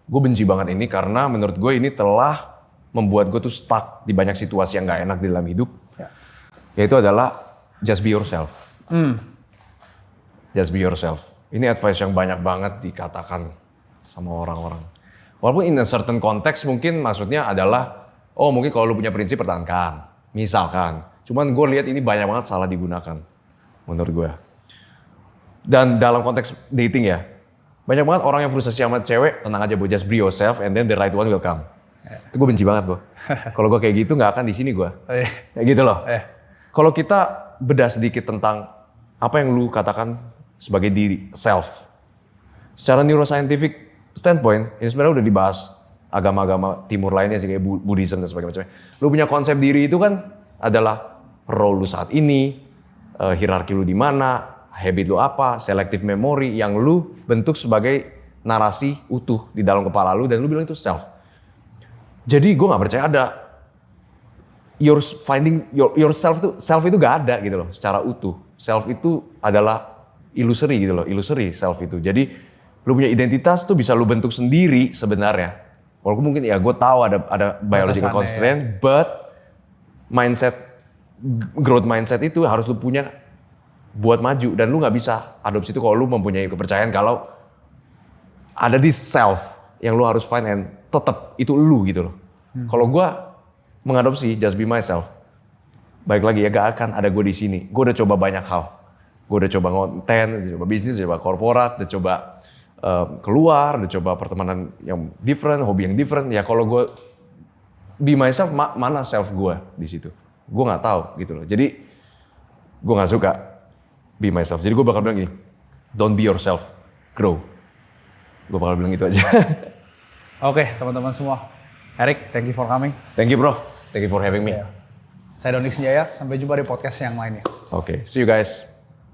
Gue benci banget ini karena menurut gue ini telah membuat gue tuh stuck di banyak situasi yang gak enak di dalam hidup. Yaitu adalah just be yourself. Just be yourself. Ini advice yang banyak banget dikatakan sama orang-orang. Walaupun in a certain context mungkin maksudnya adalah, mungkin kalau lu punya prinsip pertahankan. Misalkan. Cuman gue lihat ini banyak banget salah digunakan. Menurut gue. Dan dalam konteks dating ya. Banyak banget orang yang frustasi sama cewek, tenang aja, just be yourself and then the right one will come. Itu gue benci banget, Bro. Kalau gue kayak gitu gak akan di sini gue. Kayak gitu loh. Kalau kita bedah sedikit tentang apa yang lu katakan sebagai diri, self. Secara neuroscientific standpoint, ini sebenarnya udah dibahas agama-agama timur lainnya sih kayak Buddhism dan sebagainya. Lu punya konsep diri itu kan adalah role lu saat ini, hierarki lu di mana, habit lu apa, selective memory yang lu bentuk sebagai narasi utuh di dalam kepala lu dan lu bilang itu self. Jadi gue nggak percaya ada self itu gak ada gitu loh secara utuh. Self itu adalah illusory gitu loh, illusory self itu. Jadi lu punya identitas tuh bisa lu bentuk sendiri sebenarnya. Walaupun mungkin ya gue tahu ada biological constraint, but growth mindset itu harus lu punya buat maju dan lu nggak bisa adopsi itu kalau lu mempunyai kepercayaan kalau ada di self yang lu harus find and tetap itu lu gitu loh. Kalau gue mengadopsi just be myself, balik lagi ya gak akan ada gue di sini. Gue udah coba banyak hal, gue udah coba konten, udah coba bisnis, udah coba korporat, udah coba keluar, udah coba pertemanan yang different, hobi yang different. Ya kalau gue be myself, mana self gue di situ? Gue nggak tahu gitu loh. Jadi gue nggak suka be myself. Jadi gue bakal bilang gini, don't be yourself, grow. Gue bakal bilang gitu aja. Oke, teman-teman semua. Eric, thank you for coming. Thank you bro, thank you for having me. Saya Doni Senjaya, sampai jumpa di podcast yang lainnya. Oke, see you guys.